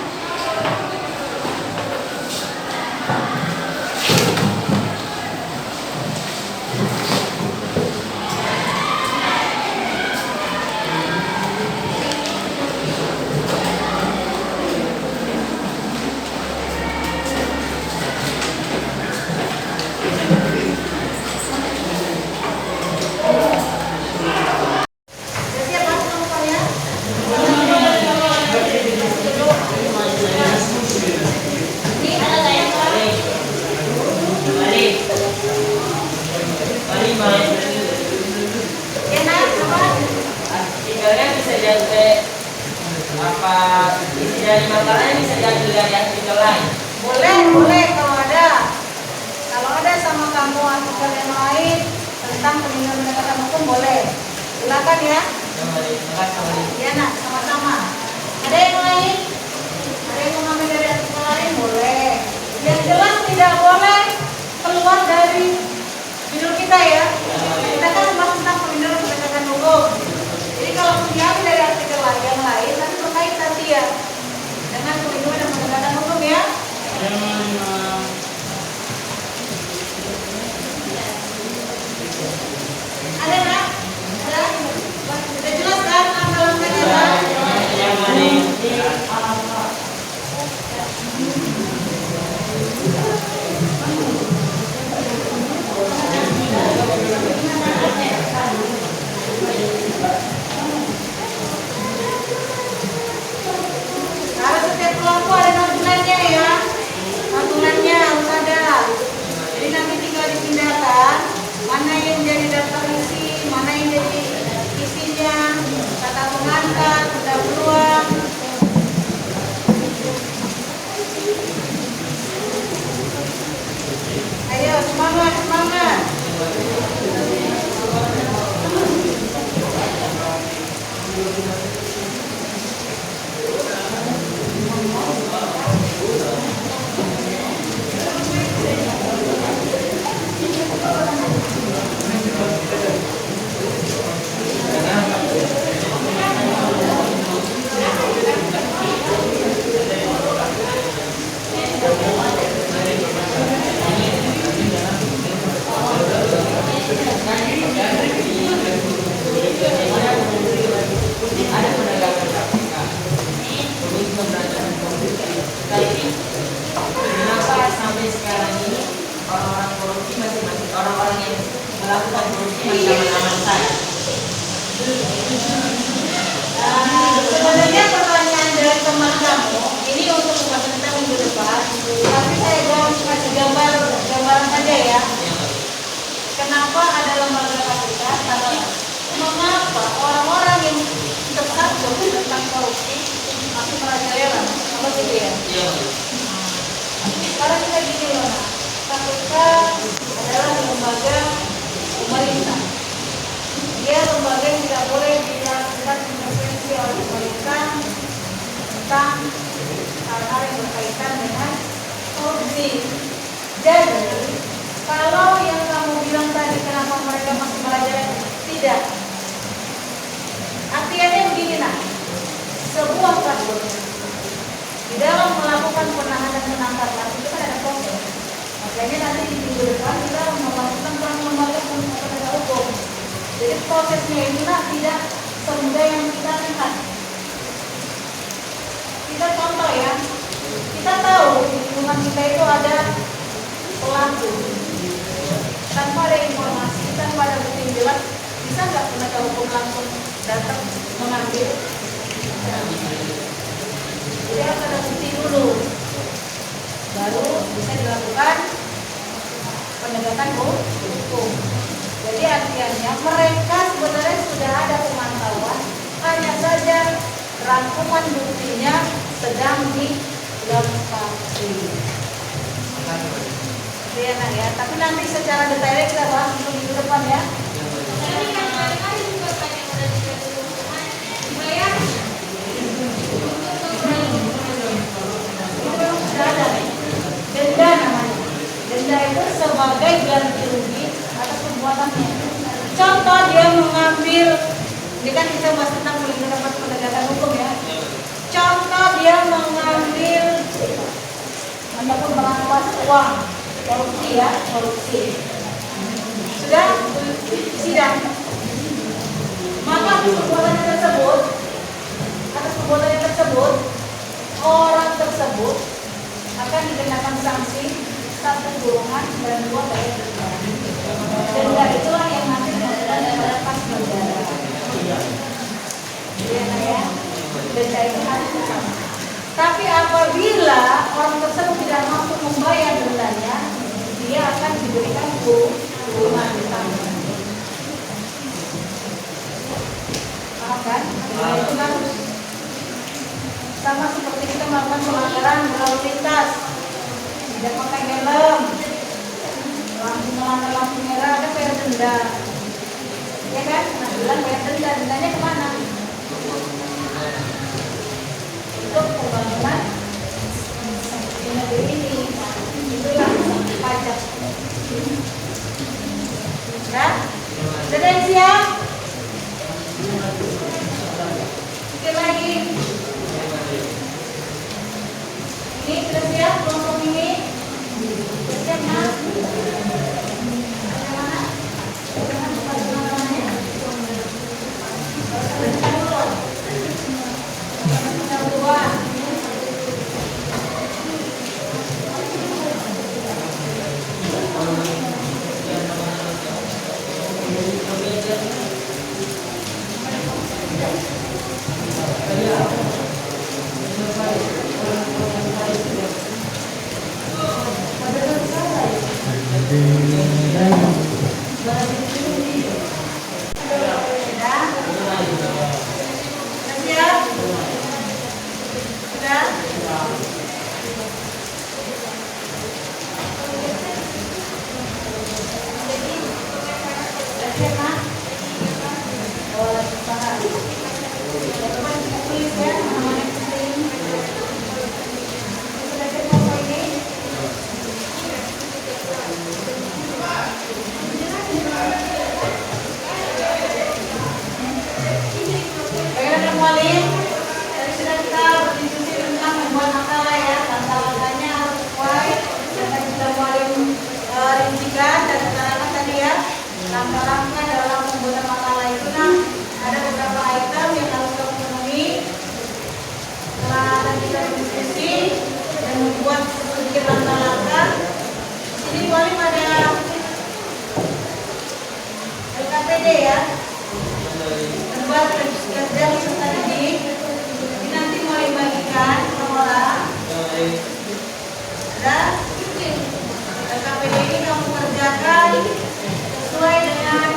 Artikelnya bisa jadi apa, isi dari makalahnya bisa diambil dari artikel lain. Boleh kalau ada sama kamu artikel yang lain tentang perlindungan penegakan hukum boleh, silakan ya. Ya nak, sama-sama. Ada yang lain? Ada yang mengambil dari artikel lain? Boleh. Yang jelas tidak boleh keluar dari judul kita ya. Kita kan membahas tentang perlindungan penegakan hukum. Jadi kalau diambil dari artikel yang lain nanti terkait nanti ya dengan perlindungan dan penegakan hukum ya. Ada nggak? Ada? Sudah jelas kan langkah-langkahnya kan? Harus setiap kelompok ada notulennya ya. Notulennya harus ada. Jadi nanti tinggal dipindahkan mana yang jadi daftar isi, mana yang jadi isinya, kata pengantar, pendahuluan. Ayo semangat, semangat. Ada penegakan KPK, Komisi Pemberantasan Korupsi. Tapi kenapa sampai sekarang ini orang-orang korupsi masih orang-orang yang melakukan korupsi masih aman-aman saja? Sebenarnya pertanyaan dari teman kamu ini untuk pembahasan kita minggu depan, tapi saya kasih gambaran saja ya. Kenapa ada lembaga KPK? Karena mengapa orang-orang yang tersangkut tentang korupsi masih merajalela? Apa gitu ya? Sekarang kita gini loh, KPK adalah lembaga pemerintah. Dia lembaga yang tidak boleh dilakukan intervensi oleh pemerintah tentang hal-hal yang berkaitan dengan korupsi. Jadi, kalau yang kamu bilang tadi kenapa mereka masih merajalela, tidak. Artinya begini nah, sebuah kasus di dalam melakukan penahanan penangkapan itu kan ada proses. Makanya nanti di minggu depan kita melakukan lembaga penegak hukum. Jadi prosesnya itu tidak semudah yang kita lihat. Kita contoh ya, kita tahu di lingkungan kita itu ada pelaku. Tanpa ada informasi, tanpa ada bukti yang jelas, bisa nggak penegak hukum langsung datang mengambil? Jadi harus ada bukti dulu, baru bisa dilakukan penegakan hukum. Jadi artinya mereka sebenarnya sudah ada pemantauan, hanya saja rangkuman buktinya sedang dilengkapi. Ya, nah ya, tapi nanti secara detailnya kita bahas untuk minggu depan ya. Jadi kan kali-kali juga kan yang udah dibayar. Contoh dia mengambil, ini kan kita bahas tentang penegakan hukum ya. Contoh dia mengambil ataupun merampas uang, korupsi ya, korupsi. Sudah sidang. Maka perbuatannya tersebut, atas perbuatannya tersebut, orang tersebut akan dikenakan sanksi 1 kurungan dan 2 bayar denda. Denda itulah yang nanti adalah pas penjara. Ya, denda itu harus sama. Tapi apabila orang tersebut tidak mampu membayar dendanya, dia akan diberikan kurungan tambahan. Paham kan? Itu kan sama seperti kita melakukan pelanggaran berlalu lintas, tidak pakai helm, melanggar lampu merah, ada bayar denda, ya kan? Nah, bilang bayar denda, dendanya kemana? Untuk pembangunan di negeri ini, itulah pajak. Ya, sudah siap? Sekali lagi. Ini sudah siap kelompok ini? Sudah siap, Mas? Ada mana? Langkah-langkah dalam membuat makalah itu ada beberapa item yang harus kamu penuhi. Setelah kita diskusi dan membuat sedikit langkah-langkah, ini boleh pada LKPD ya, membuat kerja peserta didik. Ini nanti mau dibagikan ke orang. Dan LKPD ini kamu kerjakan sesuai dengan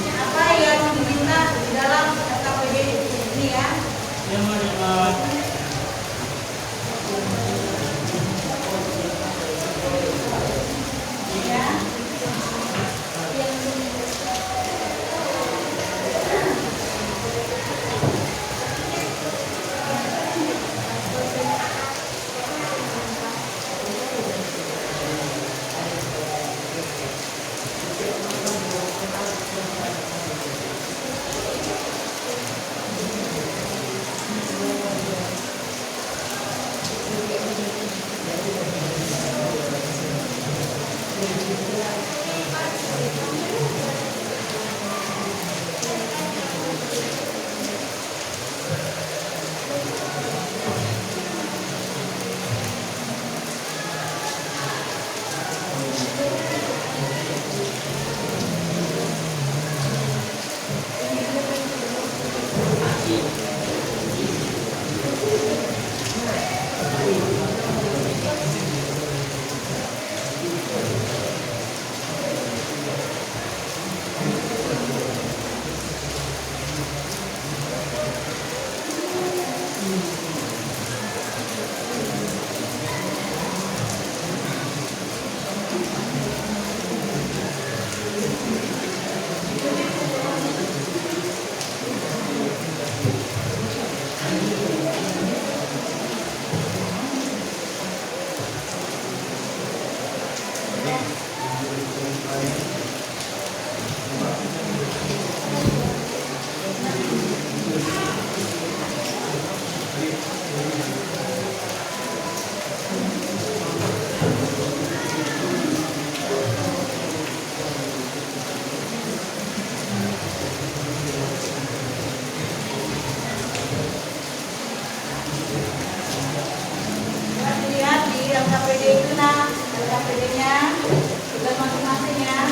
apa yang diminta di dalam LKPD ini ya. APD-nya, tugas masing-masing ya.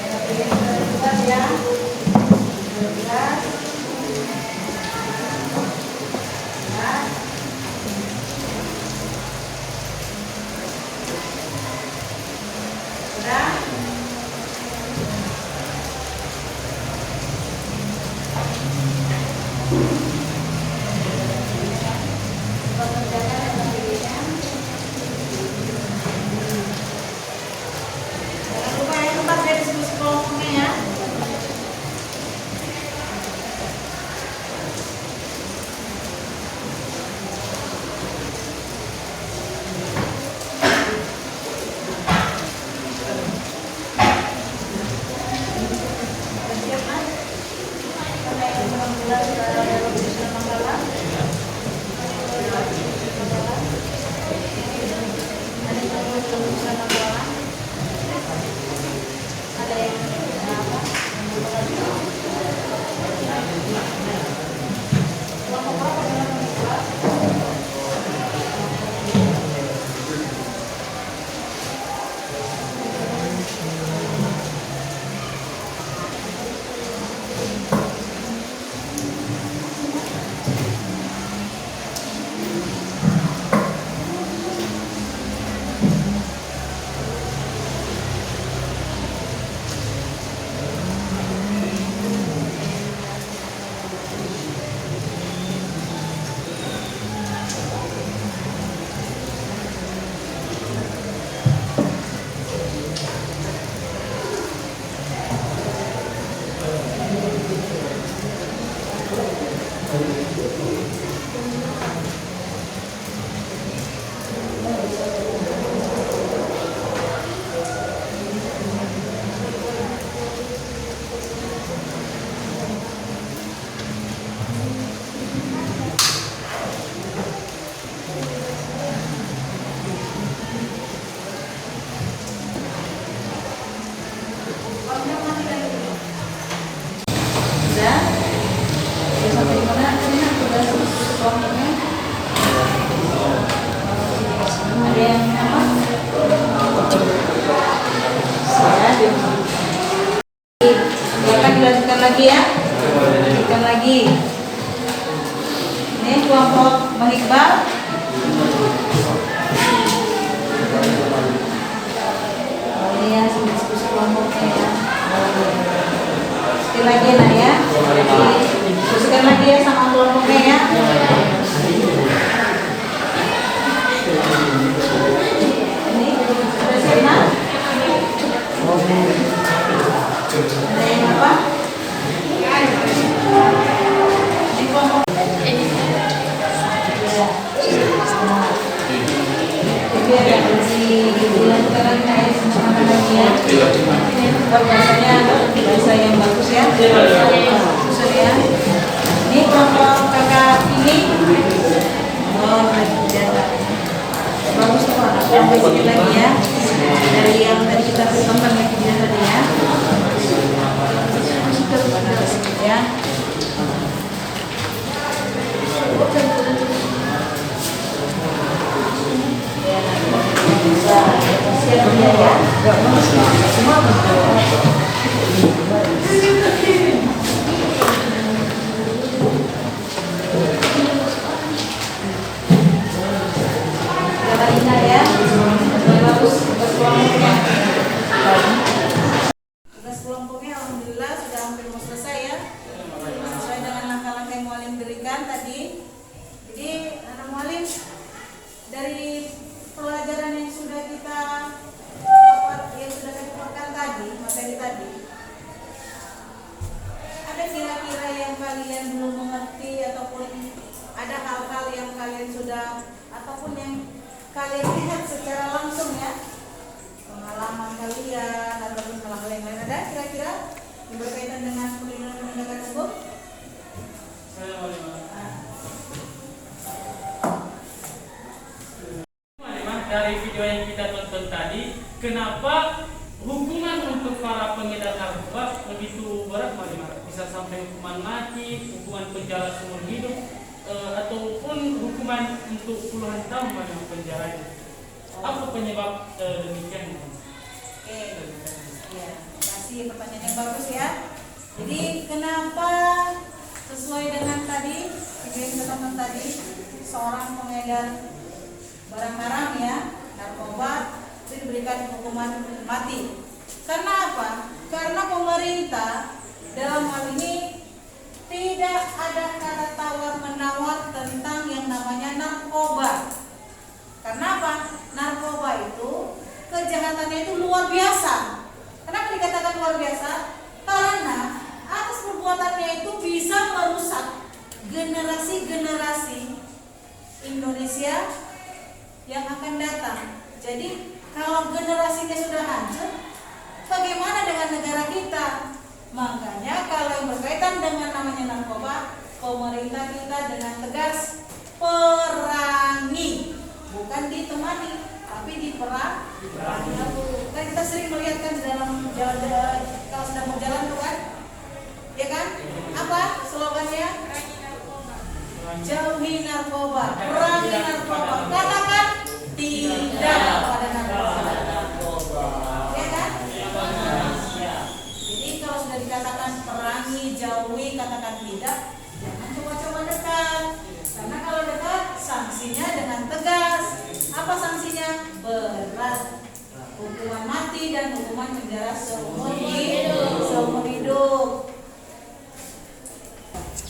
APD-nya sudah tugas ya. Tugas. Sudah. Jangan lupa ya, tempat saya diskusi kelompoknya ya. Siap, Mas? Karena yang 16 sudah ada tulisan makalah. Ada yang tulisan makalah. Ada yang apa? Kelompok berapa dalam kelas? Sudah? Sudah sampai di mana? Tadi kan tugas kelompoknya. Ada yang apa? Sudah. Silakan dilanjutkan lagi ya. Lanjutkan lagi. Ini kelompok Bang Iqbal. Oh ini ya, diskusi kelompoknya ya. Sekali lagi nak ya, diskusikan lagi ya sama kelompoknya ya. Ini sudah siap nak? Ada yang apa? Ini kelompok. Jadi ada dilanjutkan lagi nak ya, sama lagi ya. Bahasanya bahasa yang bagus ya. Bagus ya. Ini kelompok kakak ini. Oh, biasa. Bagus tuh anak kelompok sedikit lagi ya. Dari yang tadi kita kembangkan lagi dia tadi ya. Mana sedikit ya. Siap dia ya. Semua Indah ya. Bagus tugas kelompoknya. Tugas kelompoknya alhamdulillah sudah hampir mau selesai ya. Sesuai dengan langkah-langkah yang Mualim berikan tadi. Jadi anak Mualim dari pelajaran yang sudah kita paparkan tadi, materi tadi, ada kira-kira yang kalian belum mengerti ataupun ada hal-hal yang kalian sudah ataupun yang kalian lihat secara langsung ya, pengalaman kalian ataupun hal-hal yang lain, ada kira-kira yang berkaitan dengan perlindungan penegakan hukum? Saya boleh dari video yang kita tonton tadi, kenapa hukuman untuk para pengedar narkoba begitu berat, bisa sampai hukuman mati, hukuman penjara seumur hidup, ataupun hukuman untuk puluhan tahun penjara itu? Apa penyebab demikian? Oke, ya, kasih pertanyaan yang bagus ya. Jadi kenapa sesuai dengan tadi, yang kita tonton tadi, seorang pengedar barang haram ya, narkoba itu diberikan hukuman mati. Karena apa? Karena pemerintah dalam hal ini tidak ada kata tawar menawar tentang yang namanya narkoba. Karena apa? Narkoba itu kejahatannya itu luar biasa. Kenapa dikatakan luar biasa? Karena atas perbuatannya itu bisa merusak generasi-generasi Indonesia yang akan datang. Jadi kalau generasinya sudah hancur, bagaimana dengan negara kita? Makanya kalau yang berkaitan dengan namanya narkoba, pemerintah kita dengan tegas perangi, bukan ditemani, tapi diperangi. Kan kita sering melihat kan di dalam jalan-jalan kalau sedang berjalan tuh kan, ya kan? Apa slogannya? Jauhi narkoba, perangi narkoba, katakan tidak pada narkoba, ya kan? Jadi kalau sudah dikatakan perangi, jauhi, katakan tidak, jangan coba-coba dekat. Karena kalau dekat, sanksinya dengan tegas. Apa sanksinya? Berat, hukuman mati dan hukuman penjara seumur hidup.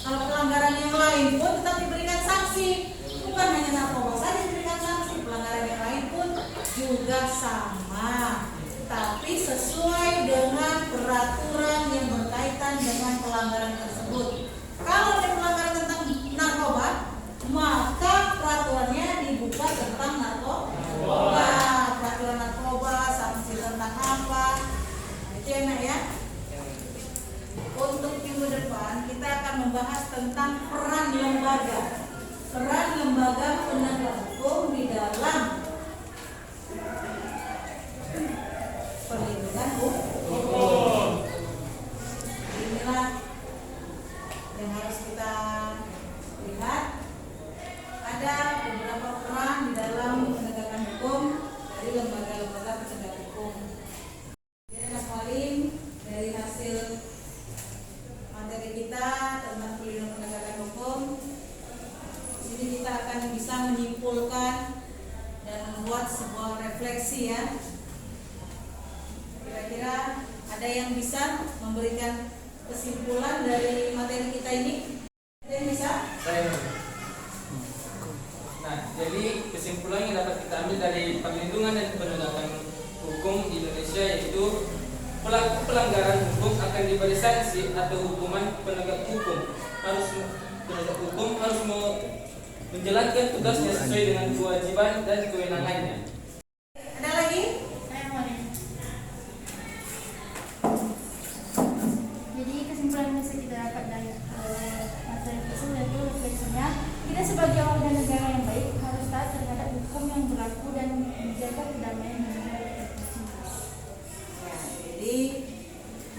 Kalau pelanggaran yang lain pun tetap diberikan sanksi. Bukan hanya narkoba saja diberikan sanksi, pelanggaran yang lain pun juga sama. Tapi sesuai dengan peraturan yang berkaitan dengan pelanggaran tersebut. Kalau ada pelanggaran tentang narkoba, maka peraturannya dibuka tentang narkoba. Peraturan narkoba, sanksi tentang apa? Itu enak ya. Untuk minggu depan kita akan membahas tentang peran lembaga penegak hukum di dalam perlindungan hukum. Inilah yang harus kita lihat. Ada beberapa peran di dalam penegakan hukum dari lembaga-lembaga penegak hukum. Jadi paling dari hasil materi kita tentang perlindungan penegakan hukum, di sini kita akan bisa menyimpulkan dan membuat sebuah refleksi ya. Kira-kira ada yang bisa memberikan kesimpulan dari materi kita ini? Ada yang bisa? Nah, jadi kesimpulan yang dapat kita ambil dari perlindungan dan penegakan hukum di Indonesia yaitu pelaku pelanggaran hukum akan diberi sanksi atau hukuman. Penegak hukum harus menjalankan tugasnya sesuai dengan kewajiban dan kewenangannya. Ada lagi? Jadi kesimpulan yang bisa kita dapat dari materi tersebut yaitu refleksinya, kita sebagai warga negara yang baik harus taat terhadap hukum yang berlaku dan menjaga kedamaian negara. Ya, jadi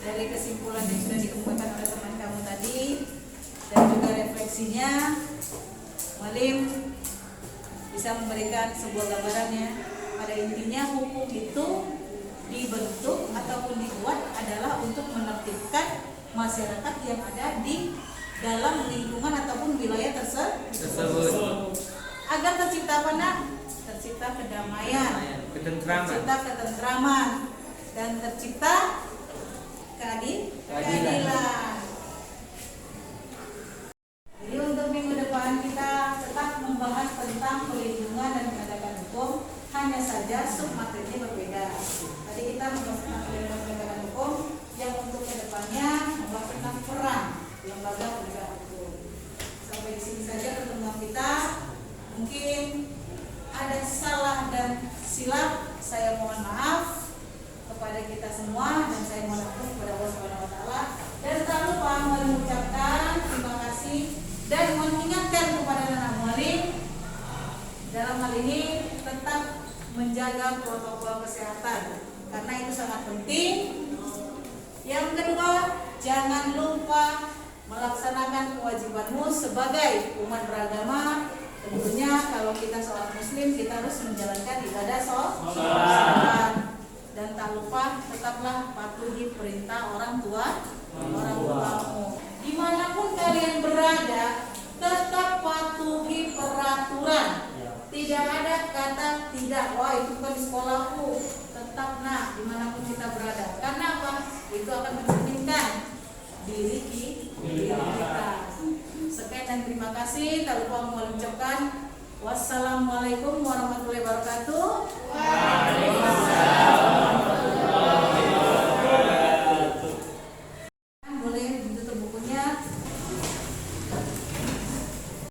dari kesimpulan yang sudah dikemukakan oleh teman kamu tadi dan juga refleksinya, Malim bisa memberikan sebuah gambarannya. Pada intinya hukum itu dibentuk ataupun dibuat adalah untuk menertibkan masyarakat yang ada di dalam lingkungan ataupun wilayah tersebut. Agar tercipta apa nak? Tercipta kedamaian, tercipta ketentraman, dan tercipta keadilan. Jadi untuk minggu depan kita tetap membahas tentang perlindungan dan penegakan hukum, hanya saja submaterinya berbeda. Tadi kita membahas tentang perlindungan dan penegakan hukum, yang untuk kedepannya membahas tentang peran lembaga penegak hukum. Sampai di sini saja pertemuan kita. Mungkin ada salah dan silap, saya mohon maaf kepada kita semua dan saya mohon ampun kepada Allah Subhanahu wa taala. Dan tak lupa mengucapkan terima kasih dan mengingatkan kepada anak mualim dalam hal ini tetap menjaga protokol kesehatan karena itu sangat penting. Yang kedua, jangan lupa melaksanakan kewajibanmu sebagai umat beragama. Tentunya kalau kita seorang muslim, kita harus harus menjalankan ibadah sholat. Dan tak lupa tetaplah patuhi perintah orang tuamu. Dimanapun kalian berada, tetap patuhi peraturan. Tidak ada kata tidak, wah itu kan di sekolahku. Tetap dimanapun kita berada. Karena apa? Itu akan mencerminkan diri kita. Sekian dan terima kasih. Tak lupa mengucapkan wassalamualaikum warahmatullahi wabarakatuh.